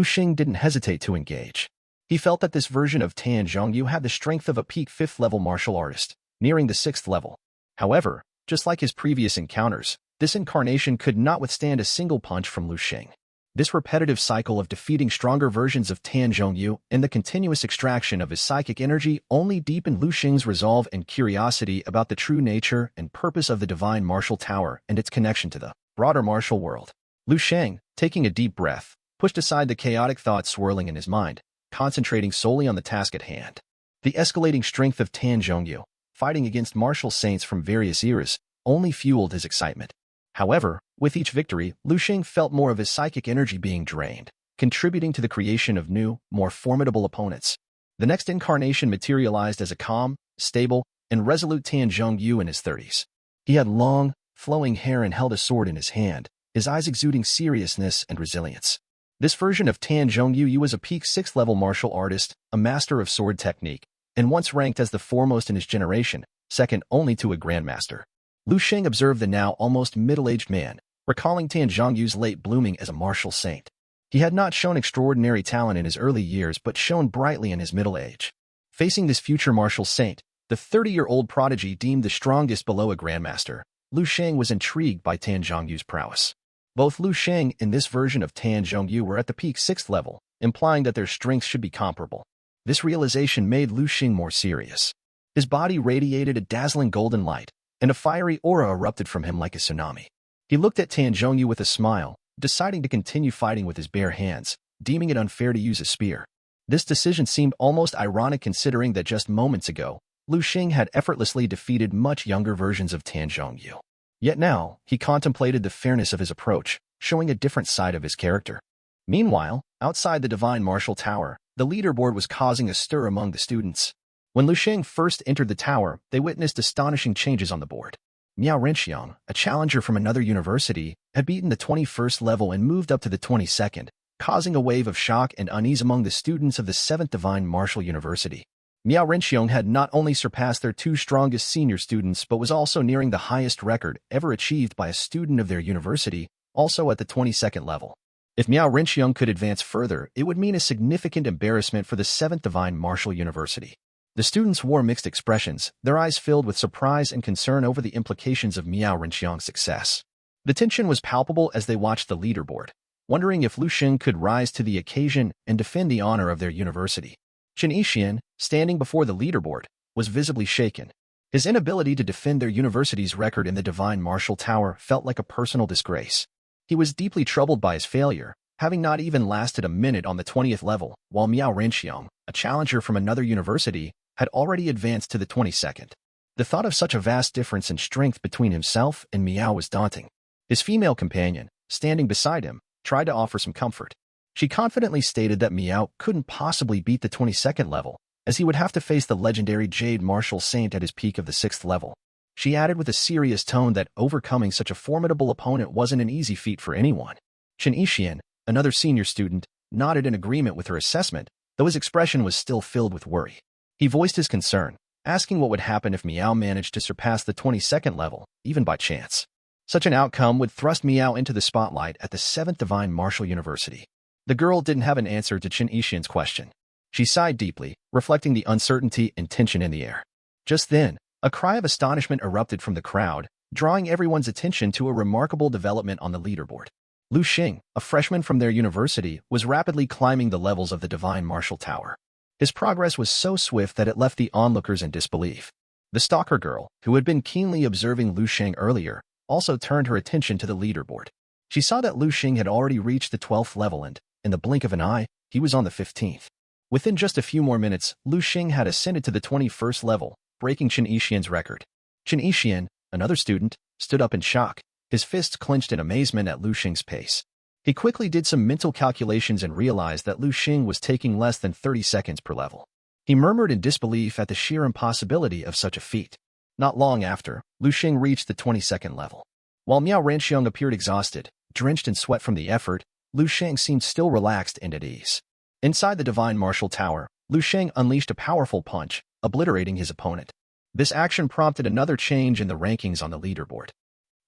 Sheng didn't hesitate to engage. He felt that this version of Tan Zhongyu had the strength of a peak 5th-level martial artist, nearing the 6th level. However, just like his previous encounters, this incarnation could not withstand a single punch from Sheng. This repetitive cycle of defeating stronger versions of Tan Zhongyu and the continuous extraction of his psychic energy only deepened Sheng's resolve and curiosity about the true nature and purpose of the Divine Martial Tower and its connection to the broader martial world. Sheng, taking a deep breath, pushed aside the chaotic thoughts swirling in his mind, concentrating solely on the task at hand. The escalating strength of Tan Zhongyu, fighting against martial saints from various eras, only fueled his excitement. However, with each victory, Sheng felt more of his psychic energy being drained, contributing to the creation of new, more formidable opponents. The next incarnation materialized as a calm, stable, and resolute Tan Zhongyu in his 30s. He had long, flowing hair and held a sword in his hand, his eyes exuding seriousness and resilience. This version of Tan Zhongyu was a peak 6th-level martial artist, a master of sword technique, and once ranked as the foremost in his generation, second only to a grandmaster. Lu Sheng observed the now almost middle-aged man, recalling Tan Zhongyu's late blooming as a martial saint. He had not shown extraordinary talent in his early years but shone brightly in his middle age. Facing this future martial saint, the 30-year-old prodigy deemed the strongest below a grandmaster, Lu Sheng was intrigued by Tan Zhongyu's prowess. Both Lu Sheng and this version of Tan Zhongyu were at the peak 6th level, implying that their strengths should be comparable. This realization made Lu Sheng more serious. His body radiated a dazzling golden light, and a fiery aura erupted from him like a tsunami. He looked at Tan Zhongyu with a smile, deciding to continue fighting with his bare hands, deeming it unfair to use a spear. This decision seemed almost ironic considering that just moments ago, Lu Sheng had effortlessly defeated much younger versions of Tan Zhongyu. Yet now, he contemplated the fairness of his approach, showing a different side of his character. Meanwhile, outside the Divine Martial Tower, the leaderboard was causing a stir among the students. When Lu Sheng first entered the tower, they witnessed astonishing changes on the board. Miao Renxiang, a challenger from another university, had beaten the 21st level and moved up to the 22nd, causing a wave of shock and unease among the students of the 7th Divine Martial University. Miao Renxiang had not only surpassed their two strongest senior students but was also nearing the highest record ever achieved by a student of their university, also at the 22nd level. If Miao Renxiang could advance further, it would mean a significant embarrassment for the 7th Divine Martial University. The students wore mixed expressions, their eyes filled with surprise and concern over the implications of Miao Renxiang's success. The tension was palpable as they watched the leaderboard, wondering if Lu Sheng could rise to the occasion and defend the honor of their university. Chen Yixian, standing before the leaderboard, was visibly shaken. His inability to defend their university's record in the Divine Martial Tower felt like a personal disgrace. He was deeply troubled by his failure, having not even lasted a minute on the 20th level, while Miao Renxiang, a challenger from another university, had already advanced to the 22nd. The thought of such a vast difference in strength between himself and Miao was daunting. His female companion, standing beside him, tried to offer some comfort. She confidently stated that Miao couldn't possibly beat the 22nd level, as he would have to face the legendary Jade Martial Saint at his peak of the 6th level. She added with a serious tone that overcoming such a formidable opponent wasn't an easy feat for anyone. Chen Yixian, another senior student, nodded in agreement with her assessment, though his expression was still filled with worry. He voiced his concern, asking what would happen if Miao managed to surpass the 22nd level, even by chance. Such an outcome would thrust Miao into the spotlight at the 7th Divine Martial University. The girl didn't have an answer to Chen Yixian's question. She sighed deeply, reflecting the uncertainty and tension in the air. Just then, a cry of astonishment erupted from the crowd, drawing everyone's attention to a remarkable development on the leaderboard. Lu Sheng, a freshman from their university, was rapidly climbing the levels of the Divine Martial Tower. His progress was so swift that it left the onlookers in disbelief. The stalker girl, who had been keenly observing Lu Sheng earlier, also turned her attention to the leaderboard. She saw that Lu Sheng had already reached the 12th level and, in the blink of an eye, he was on the 15th. Within just a few more minutes, Lu Sheng had ascended to the 21st level, breaking Chen Yixian's record. Chen Yixian, another student, stood up in shock, his fists clenched in amazement at Lu Sheng's pace. He quickly did some mental calculations and realized that Lu Sheng was taking less than 30 seconds per level. He murmured in disbelief at the sheer impossibility of such a feat. Not long after, Lu Sheng reached the 22nd level. While Miao Renxiang appeared exhausted, drenched in sweat from the effort, Lu Sheng seemed still relaxed and at ease. Inside the Divine Martial Tower, Lu Sheng unleashed a powerful punch, obliterating his opponent. This action prompted another change in the rankings on the leaderboard.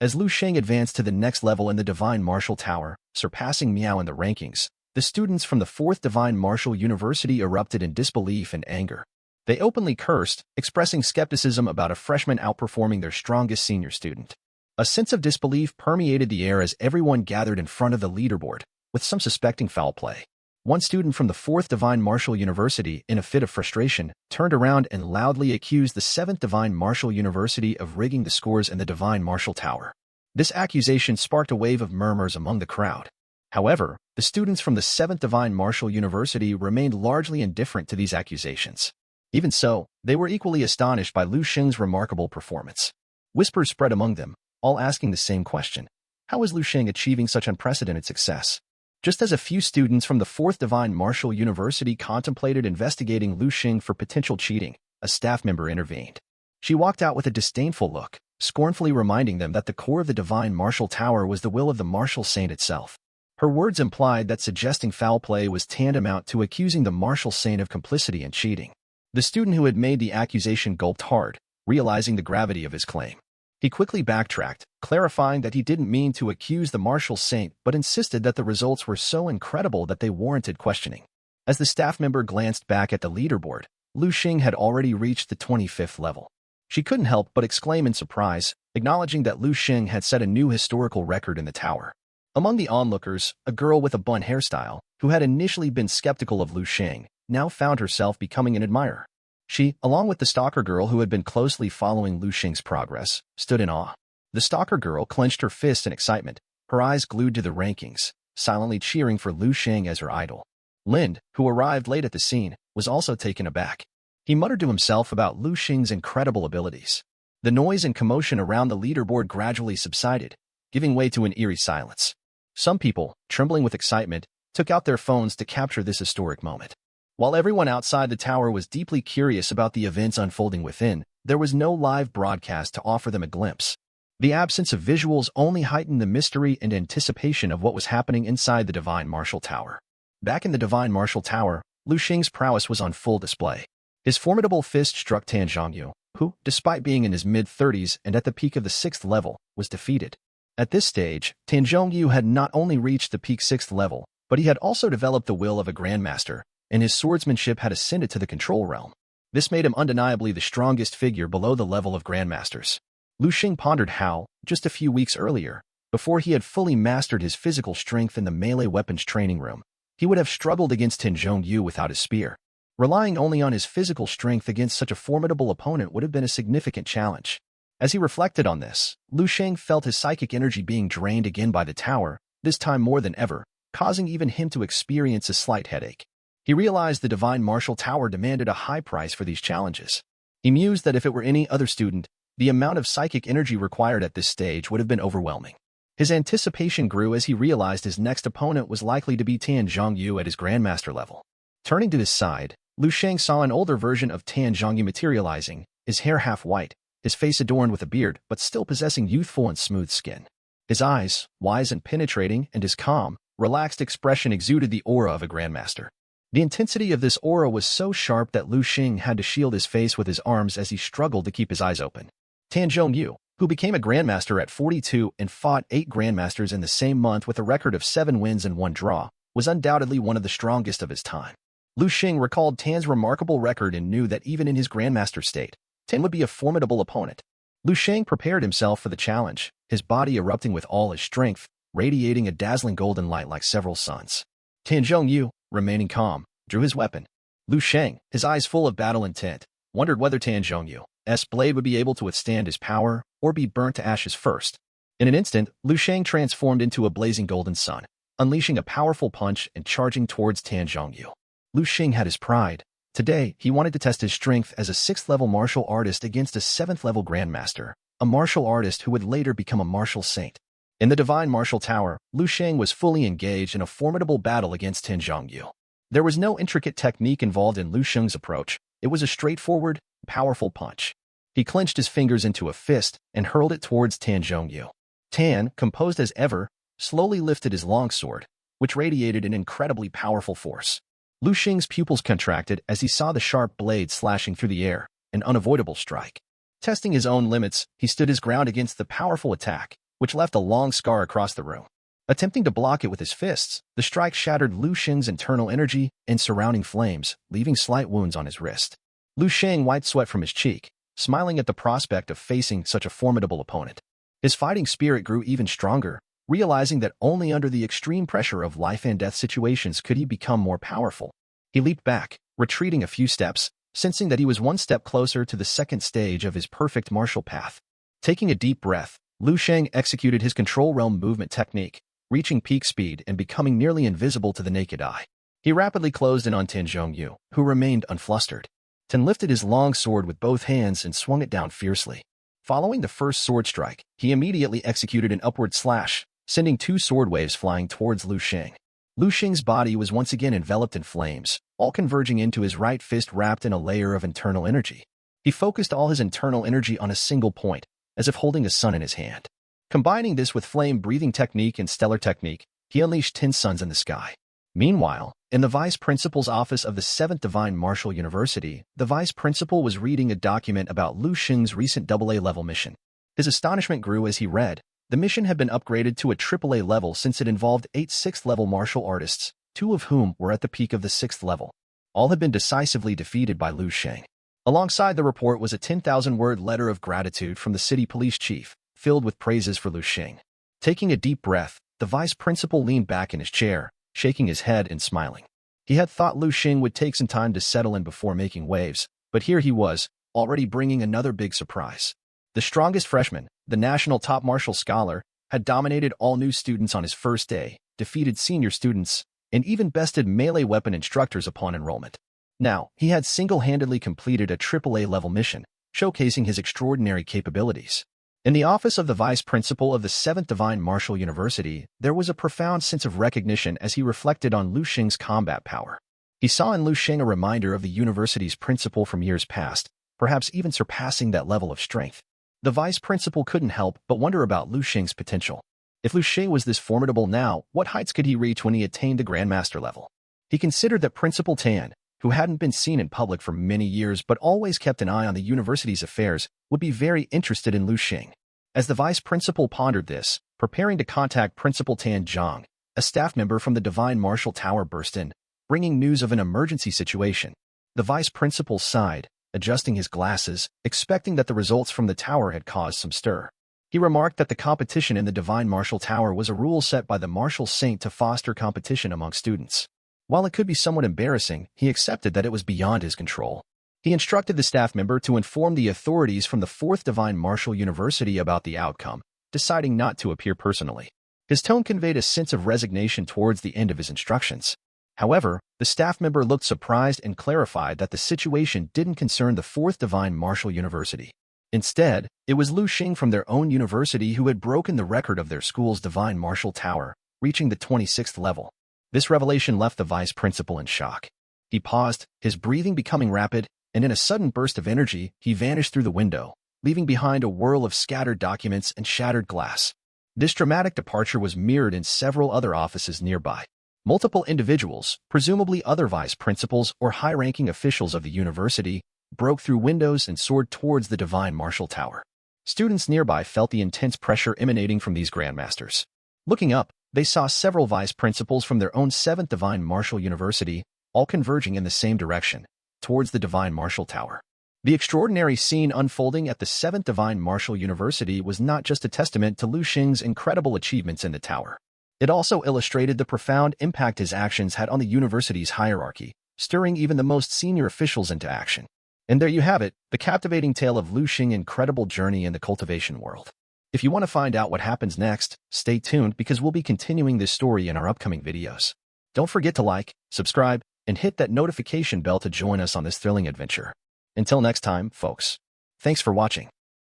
As Lu Sheng advanced to the next level in the Divine Martial Tower, surpassing Miao in the rankings, the students from the 4th Divine Martial University erupted in disbelief and anger. They openly cursed, expressing skepticism about a freshman outperforming their strongest senior student. A sense of disbelief permeated the air as everyone gathered in front of the leaderboard, with some suspecting foul play. One student from the 4th Divine Martial University, in a fit of frustration, turned around and loudly accused the 7th Divine Martial University of rigging the scores in the Divine Martial Tower. This accusation sparked a wave of murmurs among the crowd. However, the students from the 7th Divine Martial University remained largely indifferent to these accusations. Even so, they were equally astonished by Lu Sheng's remarkable performance. Whispers spread among them, all asking the same question. How is Lu Sheng achieving such unprecedented success? Just as a few students from the 4th Divine Martial University contemplated investigating Lu Sheng for potential cheating, a staff member intervened. She walked out with a disdainful look, scornfully reminding them that the core of the Divine Martial Tower was the will of the Martial Saint itself. Her words implied that suggesting foul play was tantamount to accusing the Martial Saint of complicity and cheating. The student who had made the accusation gulped hard, realizing the gravity of his claim. He quickly backtracked, clarifying that he didn't mean to accuse the Martial Saint but insisted that the results were so incredible that they warranted questioning. As the staff member glanced back at the leaderboard, Lu Sheng had already reached the 25th level. She couldn't help but exclaim in surprise, acknowledging that Lu Sheng had set a new historical record in the tower. Among the onlookers, a girl with a bun hairstyle, who had initially been skeptical of Lu Sheng, now found herself becoming an admirer. She, along with the stalker girl who had been closely following Lu Sheng's progress, stood in awe. The stalker girl clenched her fist in excitement, her eyes glued to the rankings, silently cheering for Lu Sheng as her idol. Lind, who arrived late at the scene, was also taken aback. He muttered to himself about Lu Sheng's incredible abilities. The noise and commotion around the leaderboard gradually subsided, giving way to an eerie silence. Some people, trembling with excitement, took out their phones to capture this historic moment. While everyone outside the tower was deeply curious about the events unfolding within, there was no live broadcast to offer them a glimpse. The absence of visuals only heightened the mystery and anticipation of what was happening inside the Divine Martial Tower. Back in the Divine Martial Tower, Lu Sheng's prowess was on full display. His formidable fist struck Tan Zhongyu, who, despite being in his mid-30s and at the peak of the 6th level, was defeated. At this stage, Tan Zhongyu had not only reached the peak 6th level, but he had also developed the will of a grandmaster, and his swordsmanship had ascended to the control realm. This made him undeniably the strongest figure below the level of grandmasters. Lu Sheng pondered how, just a few weeks earlier, before he had fully mastered his physical strength in the melee weapons training room, he would have struggled against Tan Zhongyu without his spear. Relying only on his physical strength against such a formidable opponent would have been a significant challenge. As he reflected on this, Lu Sheng felt his psychic energy being drained again by the tower, this time more than ever, causing even him to experience a slight headache. He realized the Divine Martial Tower demanded a high price for these challenges. He mused that if it were any other student, the amount of psychic energy required at this stage would have been overwhelming. His anticipation grew as he realized his next opponent was likely to be Tan Zhongyu at his Grandmaster level. Turning to his side, Lu Sheng saw an older version of Tan Zhongyu materializing, his hair half white, his face adorned with a beard but still possessing youthful and smooth skin. His eyes, wise and penetrating, and his calm, relaxed expression exuded the aura of a Grandmaster. The intensity of this aura was so sharp that Lu Sheng had to shield his face with his arms as he struggled to keep his eyes open. Tan Zhongyu, who became a Grandmaster at 42 and fought 8 Grandmasters in the same month with a record of 7 wins and 1 draw, was undoubtedly one of the strongest of his time. Lu Sheng recalled Tan's remarkable record and knew that even in his Grandmaster state, Tan would be a formidable opponent. Lu Sheng prepared himself for the challenge, his body erupting with all his strength, radiating a dazzling golden light like several suns. Tan Zhongyu, remaining calm, drew his weapon. Lu Sheng, his eyes full of battle intent, wondered whether Tan Zhongyu's blade would be able to withstand his power or be burnt to ashes first. In an instant, Lu Sheng transformed into a blazing golden sun, unleashing a powerful punch and charging towards Tan Zhongyu. Lu Sheng had his pride. Today, he wanted to test his strength as a 6th-level martial artist against a 7th-level grandmaster, a martial artist who would later become a martial saint. In the Divine Martial Tower, Lu Sheng was fully engaged in a formidable battle against Tan Zhongyu. There was no intricate technique involved in Lu Sheng's approach. It was a straightforward, powerful punch. He clenched his fingers into a fist and hurled it towards Tan Zhongyu. Tan, composed as ever, slowly lifted his longsword, which radiated an incredibly powerful force. Lu Sheng's pupils contracted as he saw the sharp blade slashing through the air, an unavoidable strike. Testing his own limits, he stood his ground against the powerful attack, which left a long scar across the room. Attempting to block it with his fists, the strike shattered Lu Sheng's internal energy and surrounding flames, leaving slight wounds on his wrist. Lu Sheng wiped sweat from his cheek, smiling at the prospect of facing such a formidable opponent. His fighting spirit grew even stronger, realizing that only under the extreme pressure of life-and-death situations could he become more powerful. He leaped back, retreating a few steps, sensing that he was one step closer to the second stage of his perfect martial path. Taking a deep breath, Lu Sheng executed his control realm movement technique, reaching peak speed and becoming nearly invisible to the naked eye. He rapidly closed in on Tan Zhongyu, who remained unflustered. Tan lifted his long sword with both hands and swung it down fiercely. Following the first sword strike, he immediately executed an upward slash, sending 2 sword waves flying towards Lu Sheng. Lu Xing's body was once again enveloped in flames, all converging into his right fist wrapped in a layer of internal energy. He focused all his internal energy on a single point, as if holding a sun in his hand. Combining this with flame-breathing technique and stellar technique, he unleashed 10 suns in the sky. Meanwhile, in the vice principal's office of the 7th Divine Martial University, the vice principal was reading a document about Lu Xing's recent AA level mission. His astonishment grew as he read. The mission had been upgraded to a AAA level since it involved 8 6th-level martial artists, 2 of whom were at the peak of the 6th level. All had been decisively defeated by Lu Xing. Alongside the report was a 10,000-word letter of gratitude from the city police chief, filled with praises for Lu Xing. Taking a deep breath, the vice principal leaned back in his chair, shaking his head and smiling. He had thought Lu Xing would take some time to settle in before making waves, but here he was, already bringing another big surprise. The strongest freshman, the national top martial scholar, had dominated all new students on his first day, defeated senior students, and even bested melee weapon instructors upon enrollment. Now, he had single-handedly completed a AAA-level mission, showcasing his extraordinary capabilities. In the office of the vice principal of the 7th Divine Martial University, there was a profound sense of recognition as he reflected on Lu Xing's combat power. He saw in Lu Xing a reminder of the university's principal from years past, perhaps even surpassing that level of strength. The vice principal couldn't help but wonder about Lu Xing's potential. If Lu Xing was this formidable now, what heights could he reach when he attained the Grandmaster level? He considered that Principal Tan, who hadn't been seen in public for many years but always kept an eye on the university's affairs, would be very interested in Lu Xing. As the vice principal pondered this, preparing to contact Principal Tan Zhang, a staff member from the Divine Martial Tower burst in, bringing news of an emergency situation. The vice principal sighed, adjusting his glasses, expecting that the results from the tower had caused some stir. He remarked that the competition in the Divine Martial Tower was a rule set by the martial saint to foster competition among students. While it could be somewhat embarrassing, he accepted that it was beyond his control. He instructed the staff member to inform the authorities from the 4th Divine Martial University about the outcome, deciding not to appear personally. His tone conveyed a sense of resignation towards the end of his instructions. However, the staff member looked surprised and clarified that the situation didn't concern the 4th Divine Martial University. Instead, it was Lu Xing from their own university who had broken the record of their school's Divine Martial Tower, reaching the 26th level. This revelation left the vice principal in shock. He paused, his breathing becoming rapid, and in a sudden burst of energy, he vanished through the window, leaving behind a whirl of scattered documents and shattered glass. This dramatic departure was mirrored in several other offices nearby. Multiple individuals, presumably other vice principals or high-ranking officials of the university, broke through windows and soared towards the Divine Martial Tower. Students nearby felt the intense pressure emanating from these grandmasters. Looking up, they saw several vice principals from their own 7th Divine Martial University, all converging in the same direction, towards the Divine Martial Tower. The extraordinary scene unfolding at the 7th Divine Martial University was not just a testament to Lu Xing's incredible achievements in the tower. It also illustrated the profound impact his actions had on the university's hierarchy, stirring even the most senior officials into action. And there you have it, the captivating tale of Lu Xing's incredible journey in the cultivation world. If you want to find out what happens next, stay tuned because we'll be continuing this story in our upcoming videos. Don't forget to like, subscribe, and hit that notification bell to join us on this thrilling adventure. Until next time, folks. Thanks for watching.